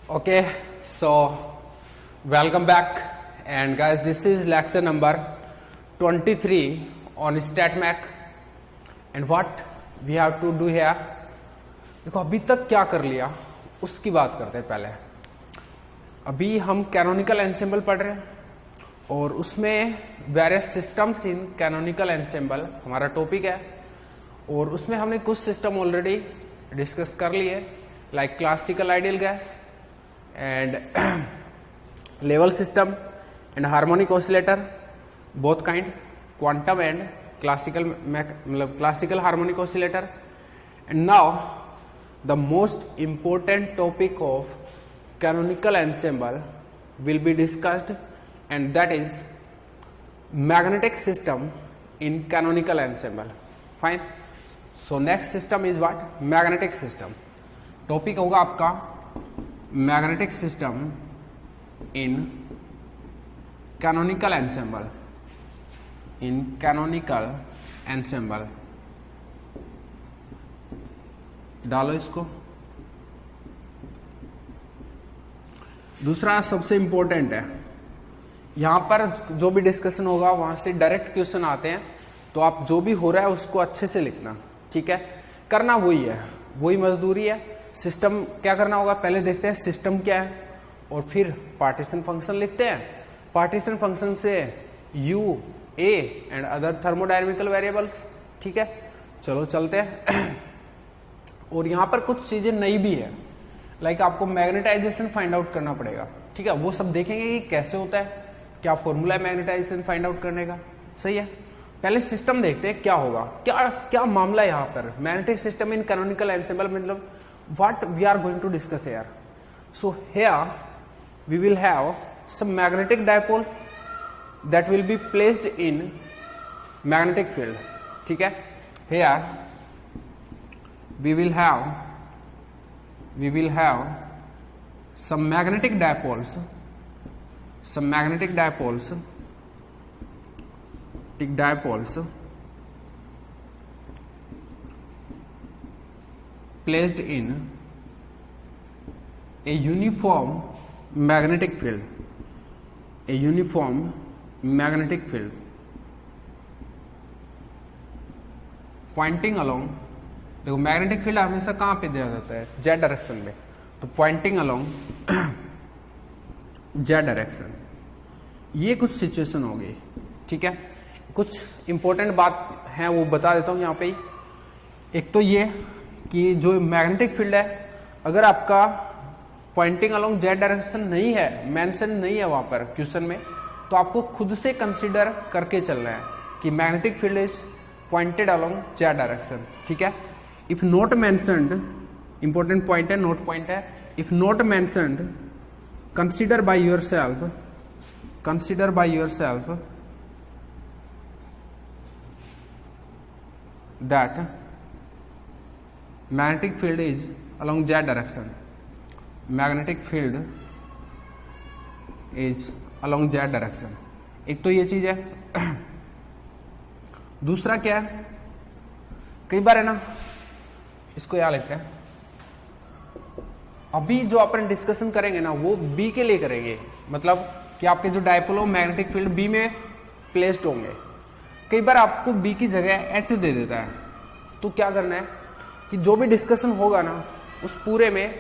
Okay, so welcome back, and guys, this is lecture number 23 on StatMac, and what we have to do here. देखो अभी तक क्या कर लिया उसकी बात करते हैं। पहले अभी हम कैनोनिकल एंसेंबल पढ़ रहे हैं और उसमें various systems in canonical ensemble हमारा टॉपिक है, और उसमें हमने कुछ सिस्टम ऑलरेडी डिस्कस कर लिए, like classical ideal gas and level system and harmonic oscillator, both kind, quantum and classical harmonic oscillator. And now the most important topic of canonical ensemble will be discussed, and that is magnetic system in canonical ensemble. Fine. So next system is what? Magnetic system. Topic होगा आपका magnetic system in canonical ensemble, in canonical ensemble. डालो इसको। दूसरा सबसे important है, यहां पर जो भी डिस्कशन होगा वहां से डायरेक्ट क्वेश्चन आते हैं, तो आप जो भी हो रहा है उसको अच्छे से लिखना, ठीक है। करना वही है, वही मजदूरी है। सिस्टम क्या करना होगा, पहले देखते हैं सिस्टम क्या है और फिर पार्टीशन फंक्शन लिखते हैं। पार्टीशन फंक्शन से you, A and other thermodynamical variables, ठीक है। चलो चलते हैं। और यहाँ पर कुछ चीजें नई भी है, लाइक आपको मैग्नेटाइजेशन फाइंड आउट करना पड़ेगा, ठीक है। वो सब देखेंगे कि कैसे होता है, क्या फॉर्मूला है मैग्नेटाइजेशन फाइंड आउट करने का, सही है। पहले सिस्टम देखते हैं क्या होगा, क्या क्या मामला है यहाँ पर। Magnetic system in canonical ensemble मतलब what we are going to discuss here. So here we will have some magnetic dipoles that will be placed in magnetic field, ठीक है। Here we will have some magnetic dipoles, placed in a uniform magnetic field, pointing along। देखो magnetic field हमेशा कहाँ पे दिया जाता है, Z direction में, तो पॉइंटिंग अलोंग जेड डायरेक्शन। ये कुछ सिचुएशन होगी, ठीक है। कुछ इंपॉर्टेंट बात है वो बता देता हूँ यहाँ पे ही। एक तो ये कि जो मैग्नेटिक फील्ड है, अगर आपका पॉइंटिंग अलोंग जेड डायरेक्शन नहीं है, मेंशन नहीं है वहां पर क्वेश्चन में, तो आपको खुद से कंसीडर करके चलना है कि magnetic field is pointed along Z direction, ठीक है। If not mentioned, important point है, नोट पॉइंट है, if not mentioned consider by yourself that magnetic field is along z direction, magnetic field is along z direction। एक तो ये चीज है। दूसरा क्या है, कई बार है ना, इसको याद लेते हैं। अभी जो अपन डिस्कशन करेंगे ना वो बी के लिए करेंगे, मतलब कि आपके जो डायपोल हो मैग्नेटिक फील्ड बी में प्लेस्ड होंगे। कई बार आपको बी की जगह एच दे देता है, तो क्या करना है कि जो भी डिस्कशन होगा ना उस पूरे में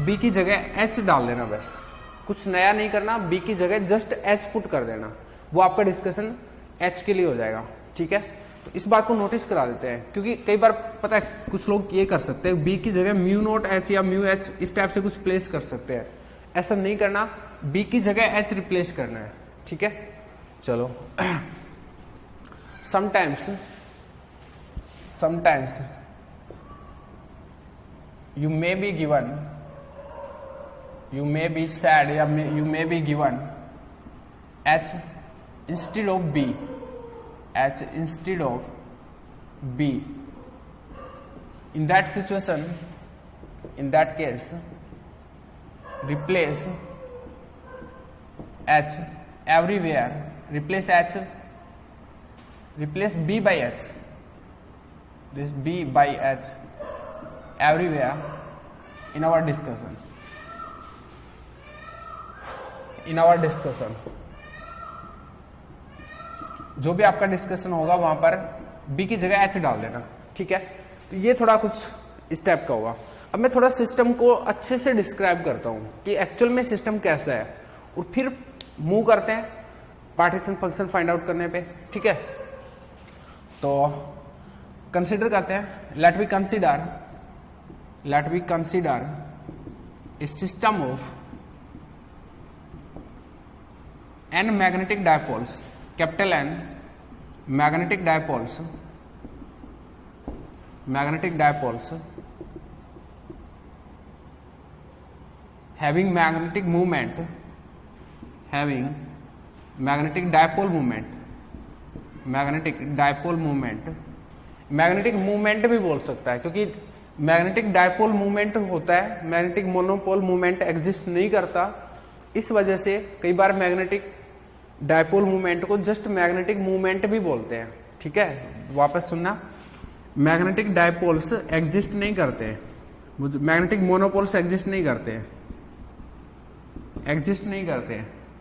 बी की जगह एच डाल देना, बस कुछ नया नहीं करना, बी की जगह जस्ट एच पुट कर देना, वो आपका डिस्कशन एच के लिए हो जाएगा, ठीक है। तो इस बात को नोटिस करा देते हैं, क्योंकि कई बार पता है कुछ लोग ये कर सकते हैं, बी की जगह म्यू नोट एच या म्यू एच इस टाइप से कुछ प्लेस कर सकते हैं। ऐसा नहीं करना, बी की जगह एच रिप्लेस करना है, ठीक है। चलो sometimes you may be said, you may be given H instead of B, in that situation, in that case replace H everywhere, replace B by H, this B by H everywhere in our discussion. In our discussion, जो भी आपका discussion होगा वहां पर B की जगह H डाल देना, ठीक है। तो ये थोड़ा कुछ इस टाइप का होगा। अब मैं थोड़ा सिस्टम को अच्छे से डिस्क्राइब करता हूं कि एक्चुअल में सिस्टम कैसा है, और फिर मूव करते हैं पार्टीशन फंक्शन फाइंड आउट करने पे, ठीक है। तो कंसीडर करते हैं, let we consider a system of n magnetic dipoles, capital N magnetic dipoles having magnetic movement, magnetic dipole movement भी बोल सकता है, क्योंकि मैग्नेटिक डायपोल मूवमेंट होता है, मैग्नेटिक मोनोपोल मूवमेंट एग्जिस्ट नहीं करता। इस वजह से कई बार मैग्नेटिक डायपोल मूवमेंट को जस्ट मैग्नेटिक मूवमेंट भी बोलते हैं, ठीक है। वापस सुनना, मैग्नेटिक डायपोल्स एग्जिस्ट नहीं करते, मैग्नेटिक मोनोपोल्स एग्जिस्ट नहीं करते,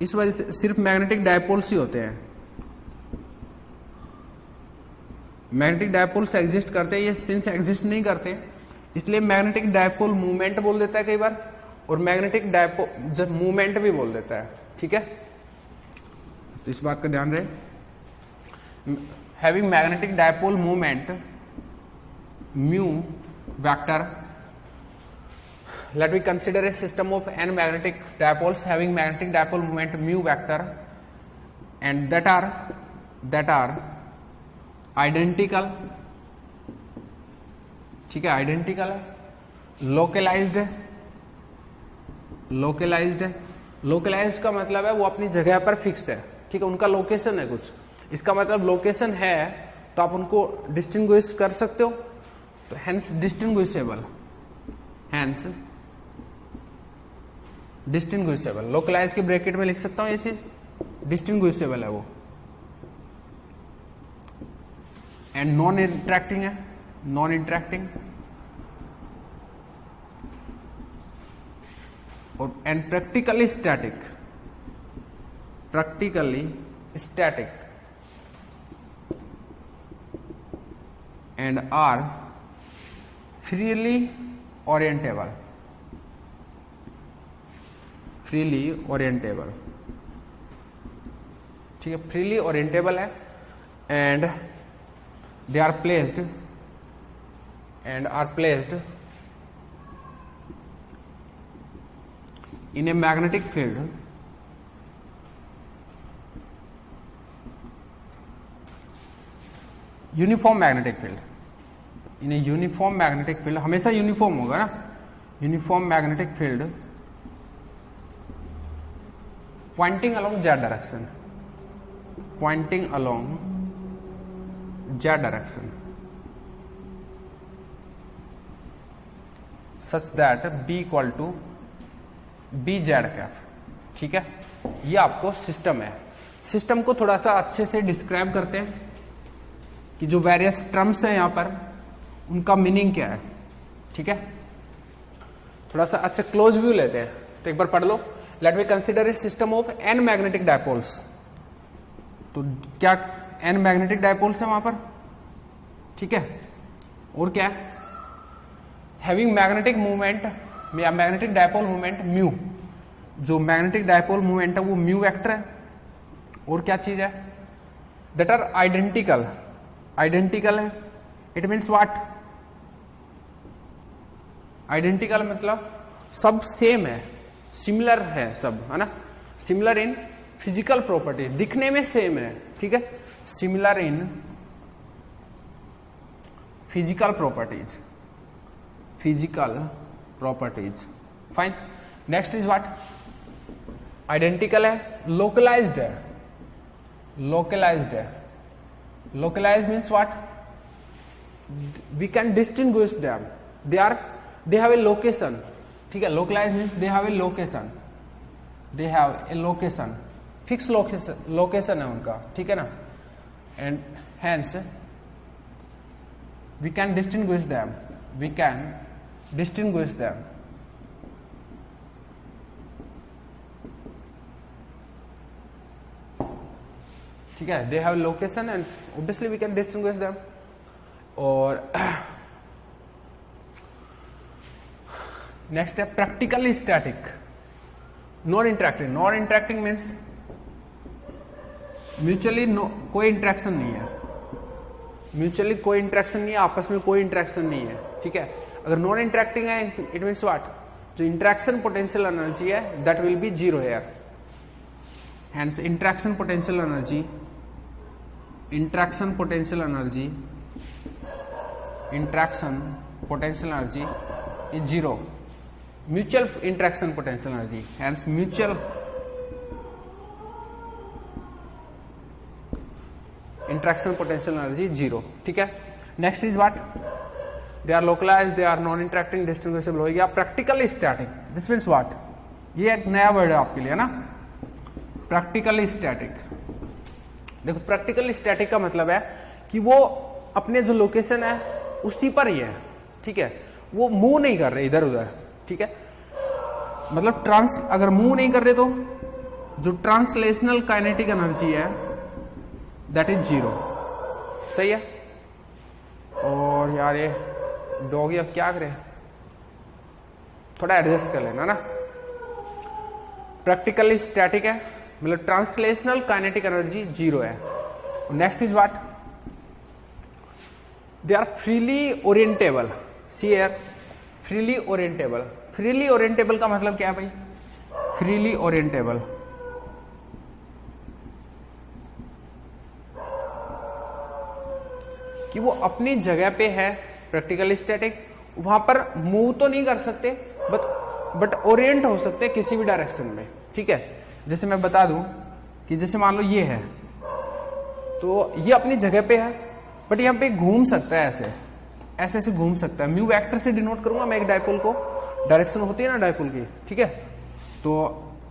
इस वजह से सिर्फ मैग्नेटिक डायपोल्स ही होते हैं। मैग्नेटिक डायपोल्स एग्जिस्ट करते हैं, ये सिंस एग्जिस्ट नहीं करते इसलिए मैग्नेटिक डायपोल मूवमेंट बोल देता है कई बार, और मैग्नेटिक डायपोल मूवमेंट भी बोल देता है, ठीक है। तो इस बात का ध्यान रहे। Having magnetic dipole movement mu vector, let we consider a system of n magnetic dipoles having magnetic dipole moment mu vector and that are identical, ठीक है, आइडेंटिकल है, लोकलाइज्ड का मतलब है वो अपनी जगह पर फिक्स है, ठीक है, उनका लोकेशन है कुछ, इसका मतलब लोकेशन है तो आप उनको डिस्टिंग्विश कर सकते हो, तो हेंस डिस्टिंग्विशेबल, लोकलाइज के ब्रैकेट में लिख सकता हूं ये चीज, डिस्टिंग्विशेबल है वो, एंड नॉन इंटरेक्टिंग है, और and practically static and are freely orientable, ठीक है, फ्रीली ओरिएंटेबल है, and they are placed in a magnetic field uniform magnetic field, हमेशा यूनिफॉर्म होगा ना, uniform magnetic field pointing along z direction such that b equal to bz cap, ठीक है। ये आपको सिस्टम है। सिस्टम को थोड़ा सा अच्छे से डिस्क्राइब करते हैं कि जो वेरियस टर्म्स हैं यहां पर उनका मीनिंग क्या है, ठीक है। थोड़ा सा अच्छा क्लोज व्यू लेते हैं, तो एक बार पढ़ लो। Let we consider a system of n magnetic dipoles, तो क्या n मैग्नेटिक डायपोल्स है वहां पर, ठीक है, और क्या है, हैविंग मैग्नेटिक मूवमेंट या मैग्नेटिक डायपोल मूवमेंट म्यू, जो मैग्नेटिक डायपोल मूवमेंट है वो म्यू वेक्टर है, और क्या चीज है, दैट आर आइडेंटिकल है, इट मीन्स व्हाट, आइडेंटिकल मतलब सब सेम है, सिमिलर है सब, है ना, सिमिलर इन फिजिकल प्रॉपर्टी, दिखने में सेम है, ठीक है, similar in physical properties, fine. Next is what, identical है, localised means what, we can distinguish them, they have a location, ठीक है, localise means they have a location, fix location है उनका, ठीक है ना, and hence we can distinguish them, ठीक है, they have location and obviously we can distinguish them. और नेक्स्ट है practically static non interacting. Non interacting means mutually कोई इंटरेक्शन नहीं है, म्यूचुअली कोई इंटरेक्शन नहीं है, आपस में कोई इंटरेक्शन नहीं है, ठीक है। अगर नॉन इंटरेक्टिंग है इट मीन्स व्हाट, जो इंटरेक्शन पोटेंशियल एनर्जी है that will be zero here, hence interaction potential energy, interaction potential energy, interaction potential energy is zero. Mutual interaction potential energy, hence mutual interaction potential energy zero, ठीक है। Next is what, they are localized, they are non interacting, distinguishable हो गया। Practically static, this means what, ये एक नया word है आपके लिए ना, प्रैक्टिकली स्टैटिक। देखो प्रैक्टिकली स्टैटिक का मतलब है कि वो अपने जो लोकेशन है उसी पर ही है, ठीक है, वो मूव नहीं कर रहे इधर उधर, ठीक है। मतलब अगर मूव नहीं कर रहे तो जो ट्रांसलेशनल काइनेटिक एनर्जी है दैट इज जीरो, सही है। और यार ये डॉगी अब क्या करे, थोड़ा एडजस्ट कर लेना ना। प्रैक्टिकली स्टैटिक है मतलब ट्रांसलेशनल काइनेटिक एनर्जी जीरो है। Next is what, they are freely orientable, see here, freely orientable. Freely orientable का मतलब क्या है भाई, फ्रीली ओरिएंटेबल कि वो अपनी जगह पे है, प्रैक्टिकली स्टैटिक, वहां पर मूव तो नहीं कर सकते बट ओरिएंट हो सकते किसी भी डायरेक्शन में, ठीक है। जैसे मैं बता दूं कि जैसे मान लो ये है तो ये अपनी जगह पे है बट यहाँ पे घूम सकता है, ऐसे ऐसे ऐसे घूम सकता है। म्यू वेक्टर से डिनोट करूंगा मैं एक डायपोल को, डायरेक्शन होती है ना डायपोल की, ठीक है। तो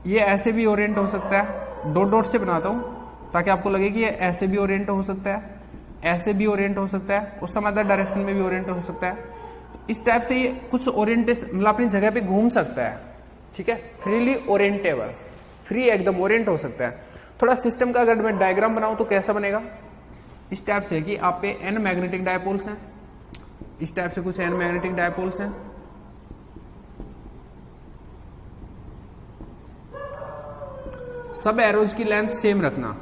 ये ऐसे भी ओरिएंट हो सकता है, डॉट डॉट से बनाता हूं ताकि आपको लगे कि ये ऐसे भी ओरिएंट हो सकता है, ऐसे भी ओरिएंट हो सकता है, उस समय अदर डायरेक्शन में भी ओरिएंट हो सकता है। इस टाइप से ये कुछ ओरिएंटेशन मतलब अपनी जगह पे घूम सकता है, ठीक है। फ्रीली ओरिएंटेबल, फ्री एकदम ओरिएंट हो सकता है। थोड़ा सिस्टम का अगर मैं डायग्राम बनाऊं तो कैसा बनेगा, इस टाइप से कि आप पे एन मैग्नेटिक डायपोल्स हैं, इस टाइप से कुछ एन मैग्नेटिक डायपोल्स हैं, सब एरोज की लेंथ सेम रखना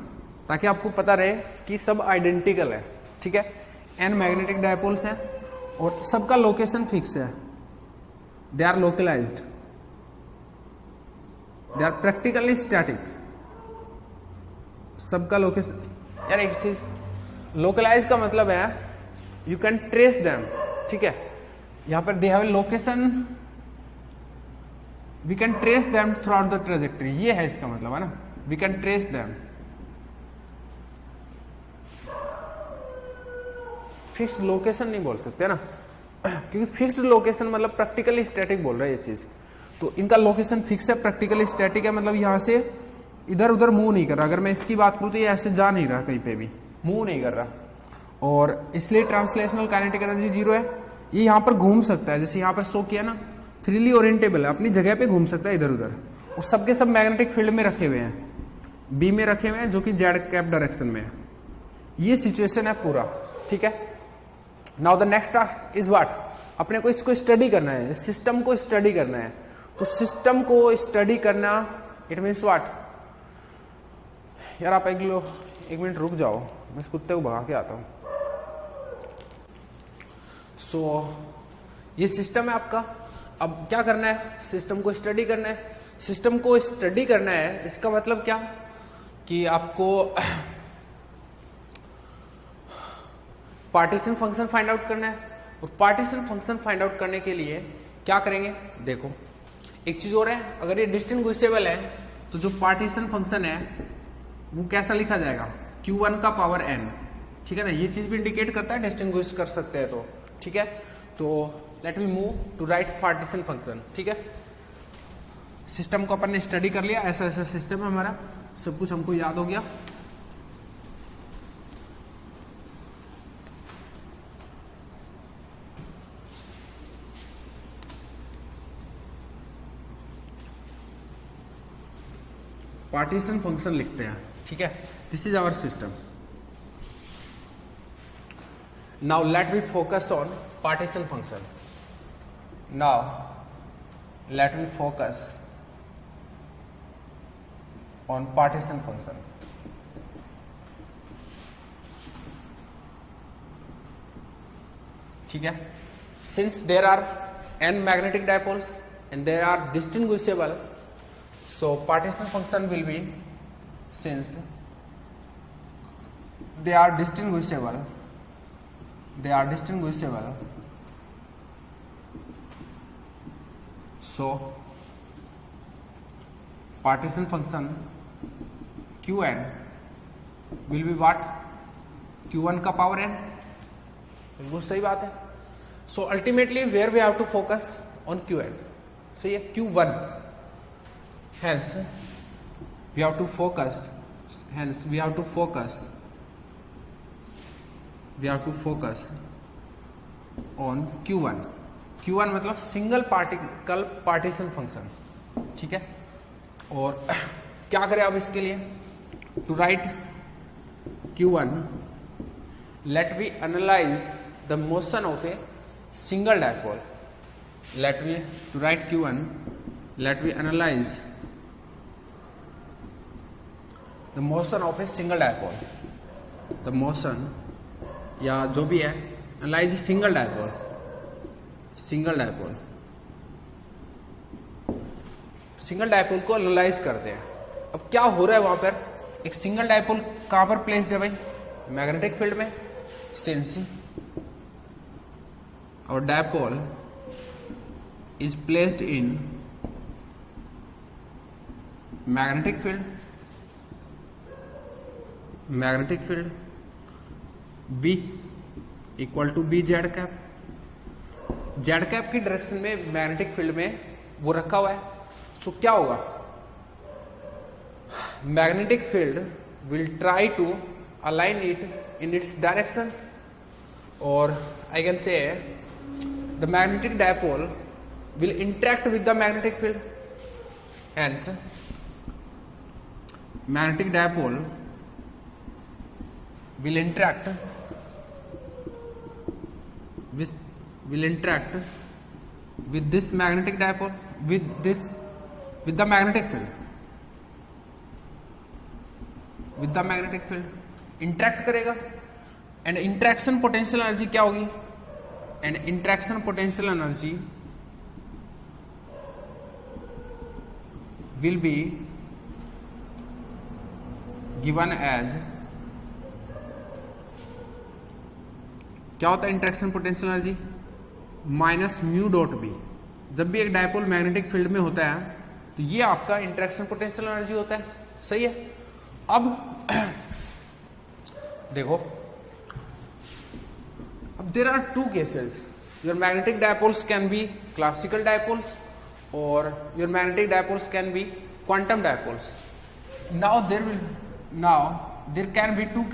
ताकि आपको पता रहे कि सब आइडेंटिकल है, ठीक है। एन मैग्नेटिक डायपोल्स हैं और सबका लोकेशन फिक्स है, they are localized, they are practically static, सबका लोकेशन। यार एक चीज, लोकलाइज का मतलब है यू कैन ट्रेस देम, ठीक है। यहां पर they have location, we can trace them throughout the trajectory, ये है इसका मतलब है ना, we can trace them. Fixed location नहीं बोल सकते ना क्योंकि फिक्स्ड लोकेशन मतलब प्रैक्टिकली स्टैटिक बोल रहा है ये चीज, तो इनका लोकेशन फिक्स है, प्रैक्टिकली स्टैटिक है, मतलब यहां से इधर उधर मूव नहीं कर रहा। अगर मैं इसकी बात करूं तो ये ऐसे जा नहीं रहा, कहीं पे भी मूव नहीं कर रहा, और इसलिए ट्रांसलेशनल काइनेटिक एनर्जी जीरो है। ये यहां पर घूम सकता है, जैसे यहां पर शो किया ना, फ्रीली ओरिएंटेबल है, अपनी जगह पे घूम सकता है इधर उधर, और सबके सब मैग्नेटिक फील्ड में रखे हुए हैं, बी में रखे हुए हैं जो कि जेड कैप डायरेक्शन में है। ये सिचुएशन है पूरा, ठीक है। Now the next task is what, अपने को इसको स्टडी करना है, सिस्टम को स्टडी करना है। तो सिस्टम को स्टडी करना इट मीन्स व्हाट, यार आप एक मिनट रुक जाओ, मैं इस कुत्ते को भगा के आता हूं। सो ये सिस्टम है आपका, अब क्या करना है, सिस्टम को स्टडी करना है। सिस्टम को स्टडी करना है इसका मतलब क्या कि आपको पार्टीशन फंक्शन फाइंड आउट करना है, और पार्टीशन फंक्शन फाइंड आउट करने के लिए क्या करेंगे, देखो एक चीज और है, अगर ये डिस्टिंग्विशेबल है तो जो पार्टीशन फंक्शन है वो कैसा लिखा जाएगा, Q1 का पावर n, ठीक है ना। ये चीज भी इंडिकेट करता है डिस्टिंग्विश कर सकते हैं तो, ठीक है। तो let me move to write partition function, ठीक है। सिस्टम को अपन ने स्टडी कर लिया, ऐसा ऐसा सिस्टम है हमारा, सब कुछ हमको याद हो गया। पार्टीशन फंक्शन लिखते हैं, ठीक है। This is our system. Now let me focus on partition function. Now let me focus on partition function. ठीक है. Since there are n magnetic dipoles and they are distinguishable, so partition function will be, since they are distinguishable, so partition function Qn will be what? Q1 का power n. बिल्कुल सही बात है. So ultimately where we have to focus on Qn. So ये Q1. Hence we have to focus on Q1. Q1 मतलब single particle partition function. ठीक है. और क्या करें अब इसके लिए? To write Q1, let we analyze the motion of a single dipole. To write Q1, let we analyze the motion of a single dipole. The motion या जो भी है, analyze single dipole. Single dipole को analyse करते हैं. अब क्या हो रहा है वहां पर? एक सिंगल डायपोल कहां पर प्लेस्ड है भाई? मैग्नेटिक फील्ड में. सिंस और dipole is placed in magnetic field B equal to B Z cap. Z cap की डायरेक्शन में मैग्नेटिक फील्ड में वो रखा हुआ है. सो क्या होगा? Magnetic field will try to align it in its direction, और I can say the magnetic dipole will interact with the magnetic field. Hence magnetic dipole will interact with this magnetic dipole, with the magnetic field interact करेगा. And interaction potential energy क्या होगी? And interaction potential energy will be given as, क्या होता है interaction potential energy? Minus mu dot B. जब भी एक dipole magnetic field में होता है तो ये आपका इंटरेक्शन पोटेंशियल एनर्जी होता है. सही है. अब देखो, अब there are two cases. Your magnetic dipoles can be classical dipoles or your magnetic dipoles can be quantum dipoles. Now there can be two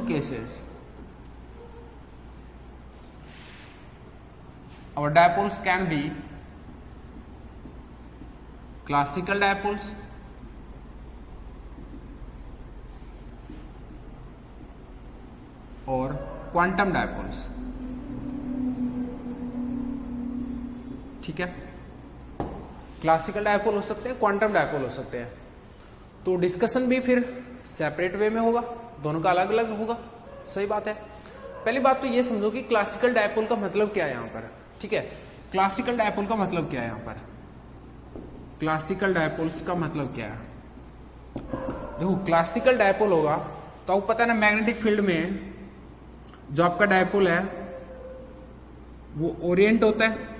cases. Our dipoles can be classical dipoles or quantum dipoles. ठीक है. Classical dipole हो सकते हैं, quantum dipole हो सकते हैं. तो discussion भी फिर सेपरेट वे में होगा, दोनों का अलग अलग होगा. सही बात है. पहली बात तो ये समझो कि क्लासिकल डायपोल का मतलब क्या है यहाँ पर. ठीक है. क्लासिकल डायपोल का मतलब क्या है यहाँ पर? क्लासिकल डायपोल्स का मतलब क्या है? देखो, क्लासिकल डायपोल होगा तो आपको पता है ना, मैग्नेटिक फील्ड में जो आपका डायपोल है वो ओरिएंट होता है.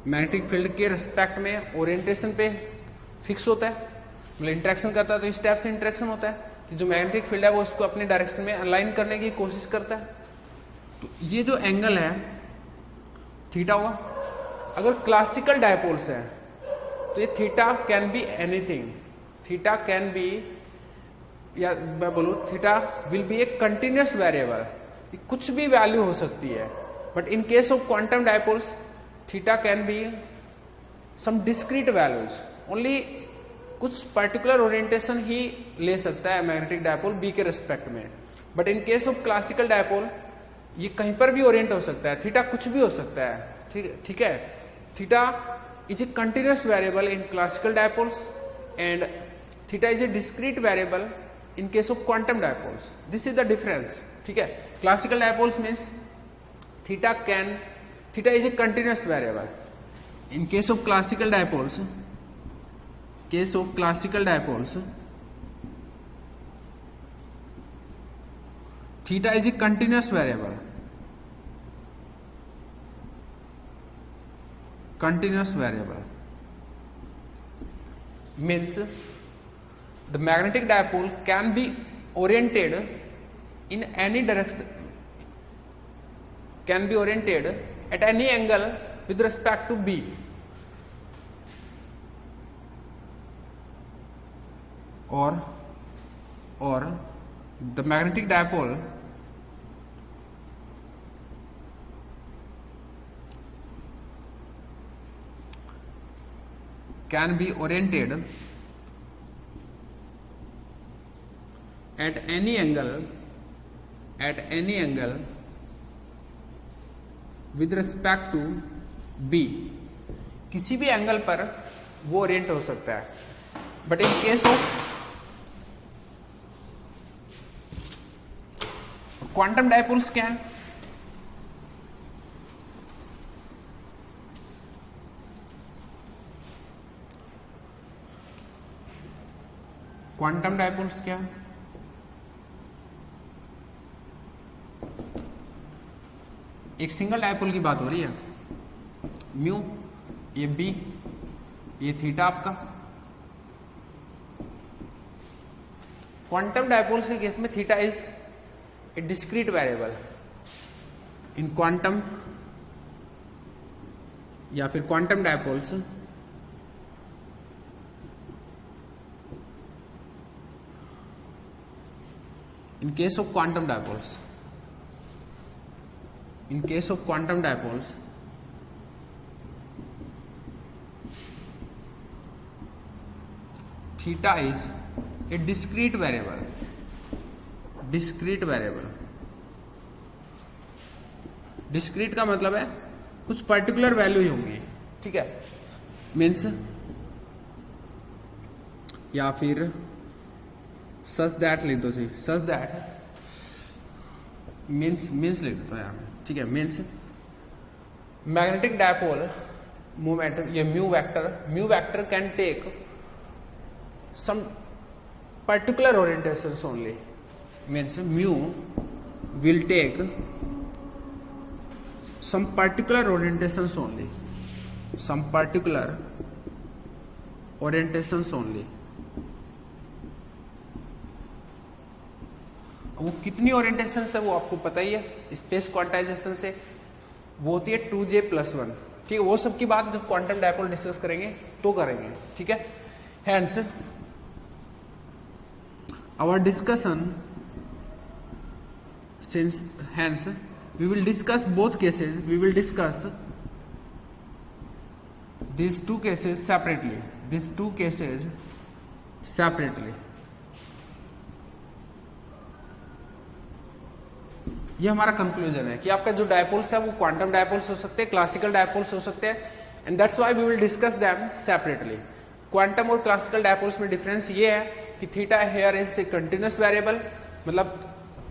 मैग्नेटिक फील्ड के रिस्पेक्ट में ओरिएंटेशन पे फिक्स होता है, मतलब इंटरेक्शन करता है. तो इस टाइप से इंटरेक्शन होता है कि जो मैग्नेटिक फील्ड है वो इसको अपनी डायरेक्शन में अलाइन करने की कोशिश करता है. तो ये जो एंगल है थीटा होगा. अगर क्लासिकल डायपोल्स है तो ये theta can be anything. Theta can be, या मैं बोलूँ theta will be a continuous variable. कुछ भी वैल्यू हो सकती है. But in case of quantum dipoles theta can be some discrete values. Only कुछ पर्टिकुलर ओरिएंटेशन ही ले सकता है मैग्नेटिक डायपोल बी के रिस्पेक्ट में। But in case of classical dipole ये कहीं पर भी ओरिएंट हो सकता है, थीटा कुछ भी हो सकता है, ठीक है। Theta is a continuous variable in classical dipoles and theta is a discrete variable in case of quantum dipoles. This is the difference, ठीक है। Classical dipoles means theta is a continuous variable. In case of classical dipoles, theta is a continuous variable, means the magnetic dipole can be oriented in any direction, can be oriented at any angle with respect to B. or the magnetic dipole can be oriented at any angle with respect to B, किसी भी angle पर वो Orient हो सकता है। But in case of quantum dipoles क्या है? Quantum dipoles क्या है? एक सिंगल डायपोल की बात हो रही है, म्यू, ये बी, ये थीटा आपका। क्वांटम डायपोल्स के केस में theta is a discrete variable in quantum या फिर quantum dipoles in case of quantum dipoles, theta is a discrete variable, discrete का मतलब है कुछ पर्टिकुलर वैल्यू ही होंगी, ठीक है। मीन्स या फिर सच दैट लिख दो, सच दैट मीन्स लिख देता है यहाँ में, ठीक है। मीन्स मैग्नेटिक डायपोल मूवमेंट, ये mu vector can take some particular orientations only, means mu will take some particular orientations only, वो कितनी ओरिएंटेशन है वो आपको पता ही है। स्पेस क्वांटाइजेशन से वो होती है 2J+1, ठीक है। वो सब की बात जब क्वांटम डायपोल डिस्कस करेंगे तो करेंगे, ठीक है। Hence our discussion, hence we will discuss both cases, we will discuss these two cases separately, ये हमारा कंक्लूजन है कि आपका जो डायपोल्स है वो क्वांटम डायपोल्स हो सकते हैं, क्लासिकल डायपोल्स हो सकते हैं, and that's why we will discuss them separately. Quantum और क्लासिकल डायपोल्स में डिफरेंस ये है कि theta here is a continuous variable, मतलब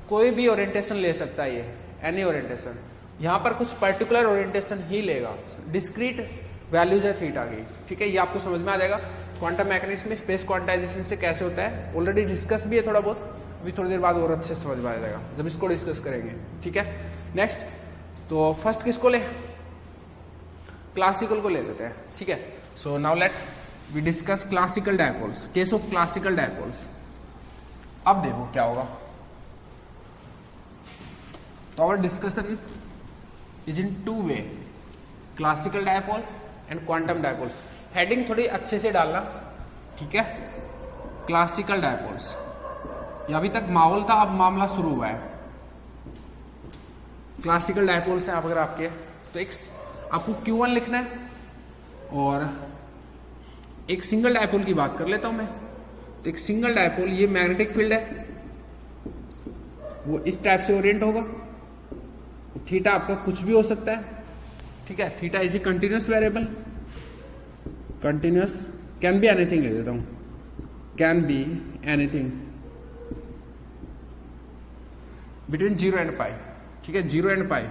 कोई भी ओरिएंटेशन ले सकता है, ये एनी ओरिएंटेशन। यहाँ पर कुछ पर्टिकुलर ओरिएंटेशन ही लेगा, डिस्क्रीट वैल्यूज है थीटा की, ठीक है। ये आपको समझ में आ जाएगा क्वांटम मैकेनिक्स में स्पेस क्वांटाइजेशन से कैसे होता है, ऑलरेडी डिस्कस भी है थोड़ा बहुत, अभी थोड़ी देर बाद और अच्छे से समझ में आ जाएगा जब इसको डिस्कस करेंगे, ठीक है। नेक्स्ट, तो फर्स्ट किसको ले, क्लासिकल को ले लेते हैं, ठीक है। So now let we discuss classical dipoles, case of classical dipoles. अब देखो क्या होगा, तो our discussion is in 2 way, classical dipoles and quantum dipoles. Heading थोड़ी अच्छे से डालना, ठीक है। क्लासिकल डायपोल्स, ये अभी तक माहौल था, अब मामला शुरू हुआ है। क्लासिकल डायपोल्स हैं अगर आपके, तो एक आपको Q1 लिखना है और एक सिंगल डायपोल की बात कर लेता हूं मैं। तो एक सिंगल डायपोल, ये मैग्नेटिक फील्ड है, वो इस टाइप से ओरिएंट होगा। थीटा आपका कुछ भी हो सकता है, ठीक है। Theta is a continuous variable, continuous can be anything ले देता हूं, can be anything between 0 and pi, ठीक है। 0 एंड पाई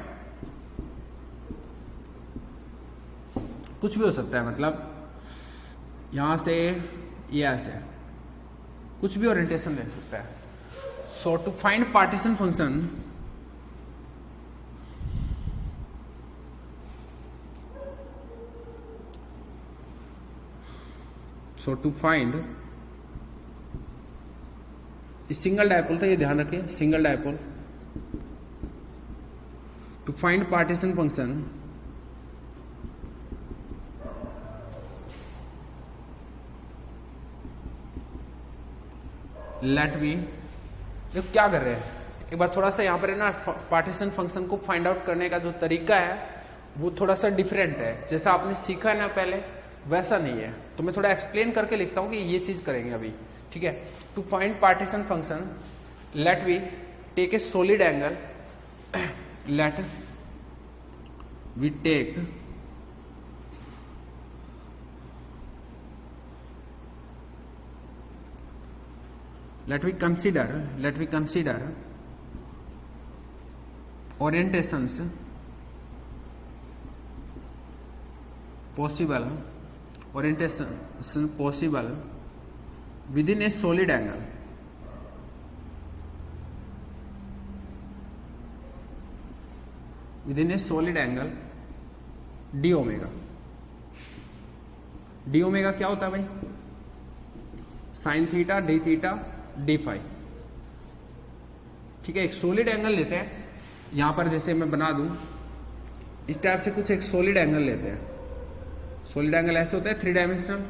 कुछ भी हो सकता है, मतलब यहां से ये ऐसे कुछ भी ओरिएंटेशन ले सकता है। So to find partition function, so to find, single dipole था, ये ध्यान रखिए, single dipole. To find partition function let we, देखो क्या कर रहे हैं, एक बार थोड़ा सा यहाँ पर है ना, पार्टीशन फंक्शन को फाइंड आउट करने का जो तरीका है वो थोड़ा सा डिफरेंट है। जैसा आपने सीखा है ना पहले, वैसा नहीं है। तो मैं थोड़ा एक्सप्लेन करके लिखता हूँ कि ये चीज करेंगे अभी, ठीक है। To find partition function let we take a solid angle, let we take let we consider orientations possible within a solid angle, d omega. D omega क्या होता है भाई, sine theta D theta d phi, ठीक है। एक solid angle लेते हैं, यहां पर जैसे मैं बना दूं इस टाइप से कुछ, एक सॉलिड एंगल लेते हैं। सॉलिड एंगल ऐसे होता है 3 डायमेंशनल,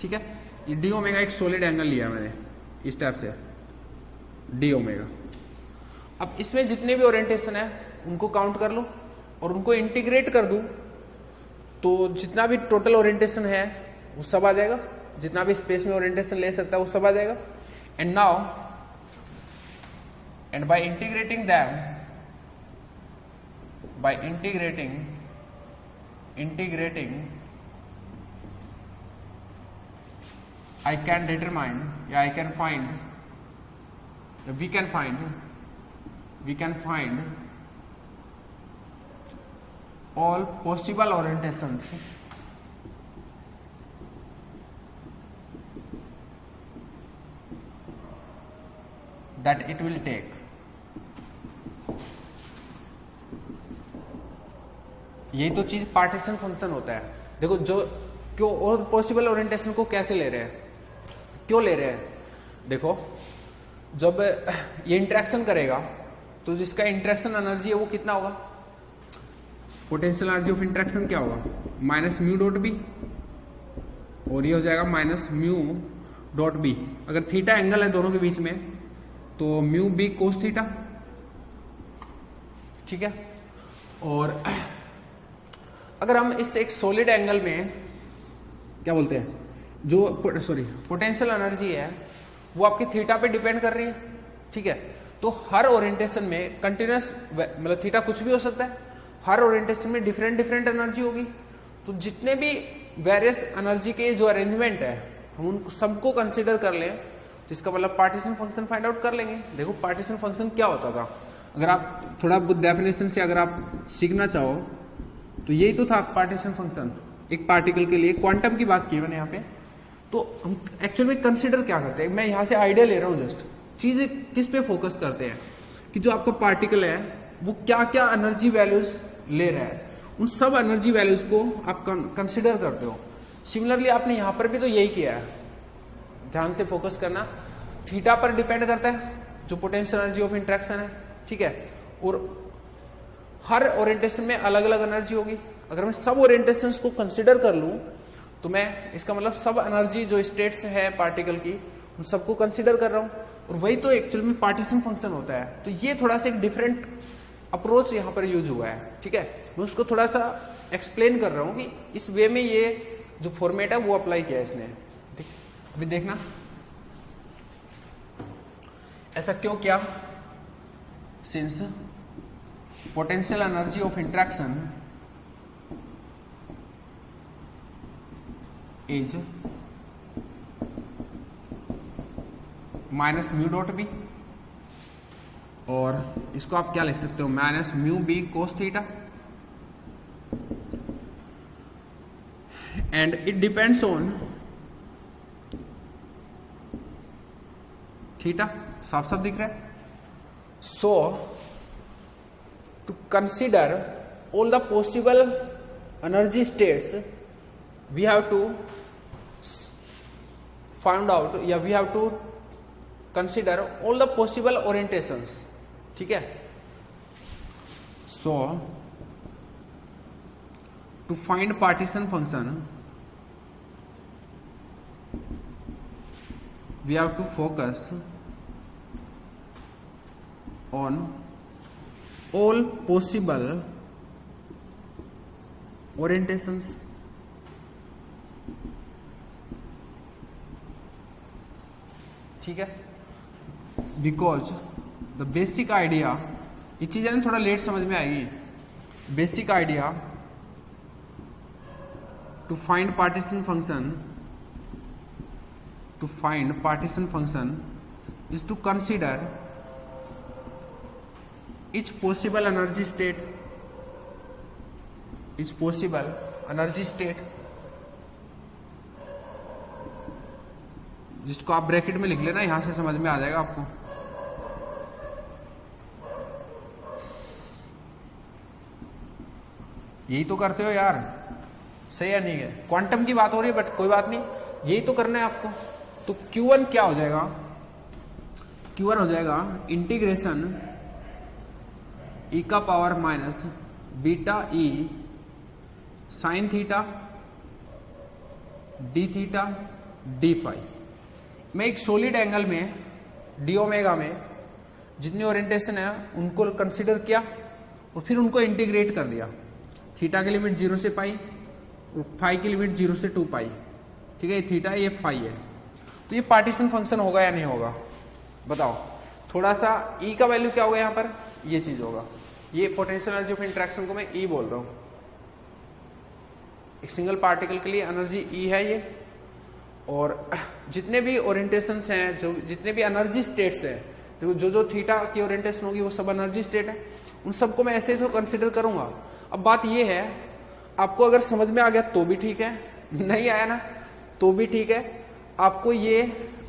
ठीक है। ये डी ओमेगा एक सॉलिड एंगल लिया मैंने इस टाइप से, डी ओमेगा। अब इसमें जितने भी ओरिएंटेशन है उनको काउंट कर लो और उनको इंटीग्रेट कर दूं तो जितना भी टोटल ओरिएंटेशन है वो सब आ जाएगा, जितना भी स्पेस में ओरिएंटेशन ले सकता है वो सब आ जाएगा। And now, and by integrating them, by integrating, I can determine, yeah, I can find, we can find all possible orientations that it will take। यही तो चीज पार्टीशन फंक्शन होता है। देखो जो क्यों और पॉसिबल ओरिएंटेशन को कैसे ले रहे हैं, क्यों ले रहे हैं, देखो जब ये इंटरेक्शन करेगा तो जिसका इंटरेक्शन एनर्जी है वो कितना होगा, पोटेंशियल एनर्जी ऑफ इंटरेक्शन क्या होगा, माइनस म्यू डॉट बी, और ये हो जाएगा माइनस म्यू डॉट बी। अगर थीटा एंगल है दोनों के बीच में तो म्यू बी कोस थीटा, ठीक है। और अगर हम इस एक सॉलिड एंगल में क्या बोलते हैं, जो पोटेंशियल एनर्जी है वो आपकी थीटा पे डिपेंड कर रही है, ठीक है। तो हर ओरिएंटेशन में कंटिन्यूस, मतलब थीटा कुछ भी हो सकता है, हर ओरिएंटेशन में डिफरेंट एनर्जी होगी। तो जितने भी वेरियस एनर्जी के जो अरेंजमेंट है हम उनको सबको कंसिडर कर लें तो इसका मतलब पार्टीशन फंक्शन फाइंड आउट कर लेंगे। देखो पार्टीशन फंक्शन क्या होता था, अगर आप थोड़ा डेफिनेशन से अगर आप सीखना चाहो तो यही तो था पार्टीशन फंक्शन। एक पार्टिकल के लिए क्वांटम की बात की मैंने यहाँ पे, तो हम एक्चुअल में कंसिडर क्या करते हैं, मैं यहाँ से आइडिया ले रहा हूँ, जस्ट चीजें किस पे फोकस करते हैं कि जो आपका पार्टिकल है वो क्या क्या एनर्जी वैल्यूज ले रहा है, उन सब एनर्जी वैल्यूज को आप कंसिडर करते हो। सिमिलरली आपने यहाँ पर भी तो यही किया है, ध्यान से फोकस करना। थीटा पर डिपेंड करता है जो पोटेंशियल एनर्जी ऑफ इंटरेक्शन है, ठीक है। और हर ओरिएंटेशन में अलग अलग एनर्जी होगी। अगर मैं सब ओरिएंटेशंस को कंसिडर कर लूं तो मैं इसका मतलब सब एनर्जी जो स्टेट्स है पार्टिकल की उन सबको कंसिडर कर रहा हूं, और वही तो एक्चुअल में पार्टीशन फंक्शन होता है। तो ये थोड़ा सा एक डिफरेंट अप्रोच यहाँ पर यूज हुआ है, ठीक है। मैं उसको थोड़ा सा एक्सप्लेन कर रहा हूँ कि इस वे में ये जो फॉर्मेट है वो अप्लाई किया है इसने, अभी देखना ऐसा क्यों किया, since potential energy of interaction is minus mu dot B, और इसको आप क्या लिख सकते हो, minus mu B cos theta, and it depends on theta. साफ साफ दिख रहा है। So to consider all the possible energy states we have to find out, या we have to consider all the possible orientations, ठीक है। So to find partition function we have to focus on all possible orientations, ठीक है। Because the basic idea, ये चीज़ें ना थोड़ा late समझ में आएगी। Basic idea to find partition function, to find partition function is to consider each possible energy state, each possible energy state, जिसको आप ब्रैकेट में लिख लेना, यहां से समझ में आ जाएगा आपको। यही तो करते हो यार, सही है नहीं है? क्वांटम की बात हो रही है बट कोई बात नहीं, यही तो करना है आपको। तो Q1 क्या हो जाएगा, Q1 हो जाएगा इंटीग्रेशन e का power minus beta E sine theta D theta d phi. मैं एक सॉलिड एंगल में डी ओमेगा में जितनी ओरिएंटेशन है उनको कंसीडर किया और फिर उनको इंटीग्रेट कर दिया। थीटा की लिमिट 0 से पाई, फाई की लिमिट 0 से 2 पाई, ठीक है। ये थीटा ये फाई है। तो ये पार्टीशन फंक्शन होगा या नहीं होगा बताओ। थोड़ा सा E का वैल्यू क्या होगा यहाँ पर, ये चीज होगा। ये पोटेंशियल एनर्जी ऑफ इंट्रैक्शन को मैं E बोल रहा हूँ। एक सिंगल पार्टिकल के लिए एनर्जी E है ये, और जितने भी ओरिएंटेशंस हैं, जो जितने भी एनर्जी स्टेट्स हैं, देखो जो थीटा की ओरिएंटेशन होगी वो सब एनर्जी स्टेट है, उन सबको मैं ऐसे ही तो कंसिडर करूंगा। अब बात ये है, आपको अगर समझ में आ गया तो भी ठीक है, नहीं आया ना तो भी ठीक है। आपको ये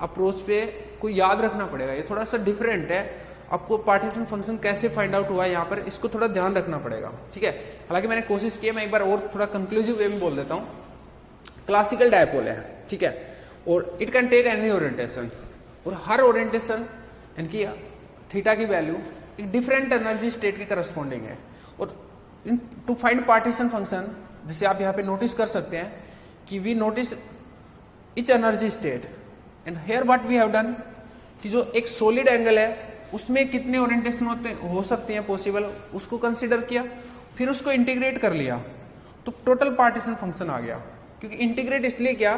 अप्रोच पे कोई याद रखना पड़ेगा, ये थोड़ा सा डिफरेंट है। आपको पार्टीशन फंक्शन कैसे फाइंड आउट हुआ है यहाँ पर, इसको थोड़ा ध्यान रखना पड़ेगा, ठीक है। हालांकि मैंने कोशिश की है, मैं एक बार और थोड़ा कंक्लूसिव वे में बोल देता हूँ। क्लासिकल डायपोल है, ठीक है, और it can take any orientation, और हर ओरिएंटेशन इनकी थीटा की वैल्यू एक डिफरेंट एनर्जी स्टेट के करस्पॉन्डिंग है। और टू फाइंड पार्टीशन फंक्शन, जिसे आप यहाँ पे नोटिस कर सकते हैं कि we notice each energy state, and here what we have done, कि जो एक सॉलिड एंगल है उसमें कितने ओरिएंटेशन हो सकते हैं पॉसिबल, उसको कंसीडर किया, फिर उसको इंटीग्रेट कर लिया, तो टोटल पार्टीशन फंक्शन आ गया। क्योंकि इंटीग्रेट इसलिए किया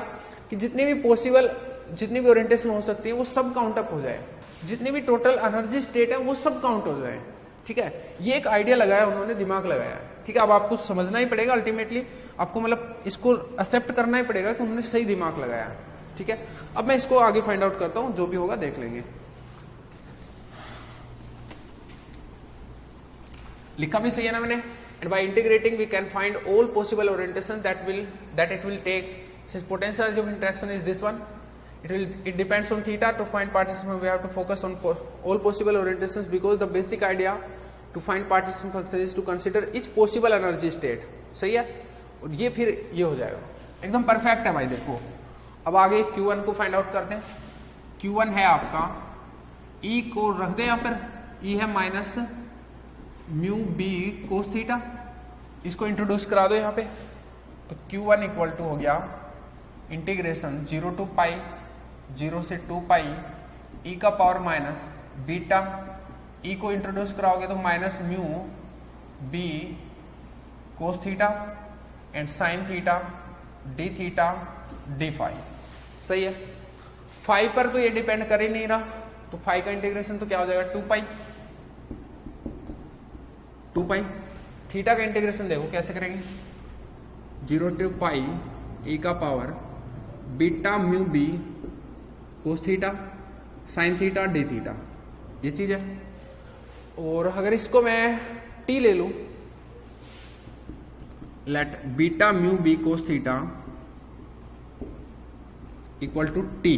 कि जितने भी पॉसिबल, जितनी भी ओरिएंटेशन हो सकती है वो सब काउंट अप हो जाए, जितने भी टोटल एनर्जी स्टेट है वो सब काउंट हो जाए, ठीक है। ये एक आइडिया लगाया उन्होंने, दिमाग लगाया, ठीक है। अब आपको समझना ही पड़ेगा, अल्टीमेटली आपको मतलब इसको एक्सेप्ट करना ही पड़ेगा कि उन्होंने सही दिमाग लगाया, ठीक है। अब मैं इसको आगे फाइंड आउट करता हूं, जो भी होगा देख लेंगे। लिखा भी सही है ना मैंने। And by integrating we can find all possible orientation that it will take, since potential energy of interaction is this one, it depends on theta. To find partition we have to focus on all possible orientations, because the basic idea to find partition function is to consider each possible energy state, सही है। और ये फिर ये हो जाएगा, एकदम perfect है भाई। देखो अब आगे Q1 को फाइंड आउट करते हैं। Q1 है आपका, E को रख दे यहाँ पर, E है minus mu B cos theta, इसको इंट्रोड्यूस करा दो यहाँ पे। तो Q1 इक्वल टू हो गया इंटीग्रेशन 0 to पाई 0 से 2 पाई E का पावर माइनस बीटा, E को इंट्रोड्यूस कराओगे तो minus mu B cos theta and sine theta D theta d phi, सही है। फाई पर तो ये डिपेंड कर ही नहीं रहा, तो फाई का इंटीग्रेशन तो क्या हो जाएगा 2 पाई। थीटा का इंटीग्रेशन देखो कैसे करेंगे, 0 to पाई e का power beta mu B cos theta sine theta D theta, ये चीज है। और अगर इसको मैं t ले लूं, let beta mu B cos theta equal to T,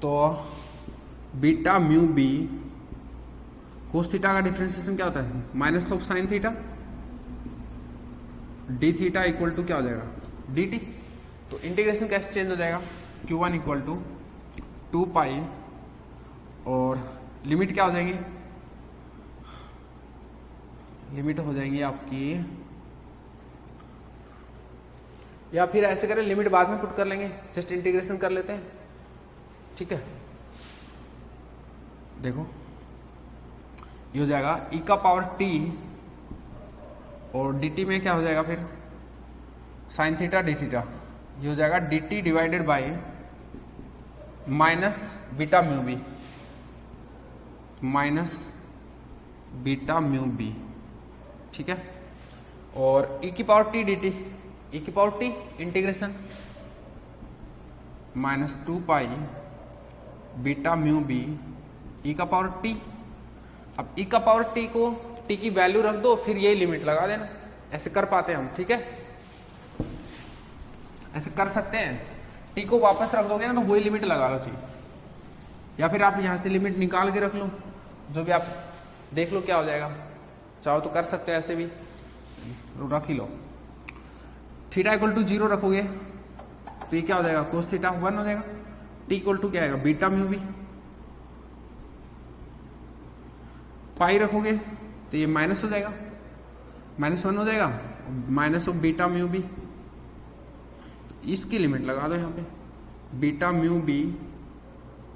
तो beta mu B cos theta का डिफरेंशिएशन क्या होता है minus of sine theta, D theta equal to क्या हो जाएगा डी टी। तो इंटीग्रेशन कैसे चेंज हो जाएगा, Q1 इक्वल टू 2 पाई और लिमिट क्या हो जाएंगी, लिमिट हो जाएंगी आपकी, या फिर ऐसे करें लिमिट बाद में पुट कर लेंगे, जस्ट इंटीग्रेशन कर लेते हैं, ठीक है। देखो ये हो जाएगा e का पावर t और dt में क्या हो जाएगा फिर साइन थीटा डी थीटा, ये हो जाएगा dt divided by minus beta mu B, minus beta mu B, ठीक है। और e की पावर t dt, e की power t integration minus 2 pi beta mu B e का पावर t। अब e का पावर t को t की वैल्यू रख दो, फिर यही लिमिट लगा देना, ऐसे कर पाते हैं हम, ठीक है, ऐसे कर सकते हैं। t को वापस रख दोगे ना तो वही लिमिट लगा लो चाहिए, या फिर आप यहां से लिमिट निकाल के रख लो, जो भी आप देख लो क्या हो जाएगा, चाहो तो कर सकते हो ऐसे भी, रख ही लो। थीटा इक्वल टू 0 रखोगे तो ये क्या हो जाएगा कोस थीटा 1 हो जाएगा, t इक्वल टू क्या आएगा बीटा म्यू बी, पाई रखोगे तो ये माइनस हो जाएगा, -1 हो जाएगा, minus of beta mu B, इसकी लिमिट लगा दो यहाँ पे, बीटा म्यू बी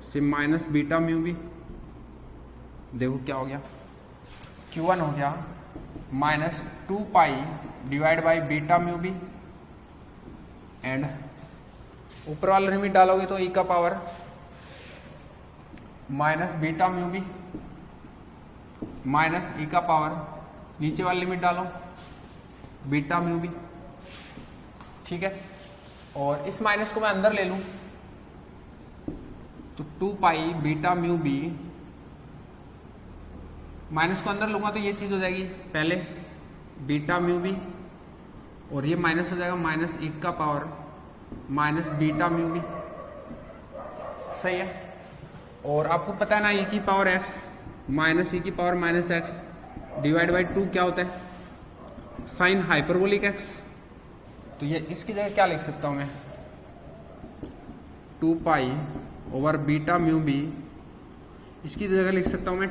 से माइनस बीटा म्यू बी, देखो क्या हो गया, Q1 हो गया minus 2 pi divide by beta mu B, and ऊपर वाला लिमिट डालोगे तो e का power minus beta mu B minus e का पावर, नीचे वाली लिमिट डालो बीटा म्यू बी, ठीक है। और इस माइनस को मैं अंदर ले लूं तो 2 pi beta mu B, minus को अंदर लूंगा तो ये चीज हो जाएगी पहले बीटा म्यू बी, और ये माइनस हो जाएगा माइनस e का power minus beta mu B, सही है। और आपको पता है ना e की पावर x माइनस e की power minus x divide by 2 क्या होता है साइन हाइपरबोलिक x, तो ये इसकी जगह क्या लिख सकता हूं मैं 2 pi over beta mu B, इसकी जगह लिख सकता हूं मैं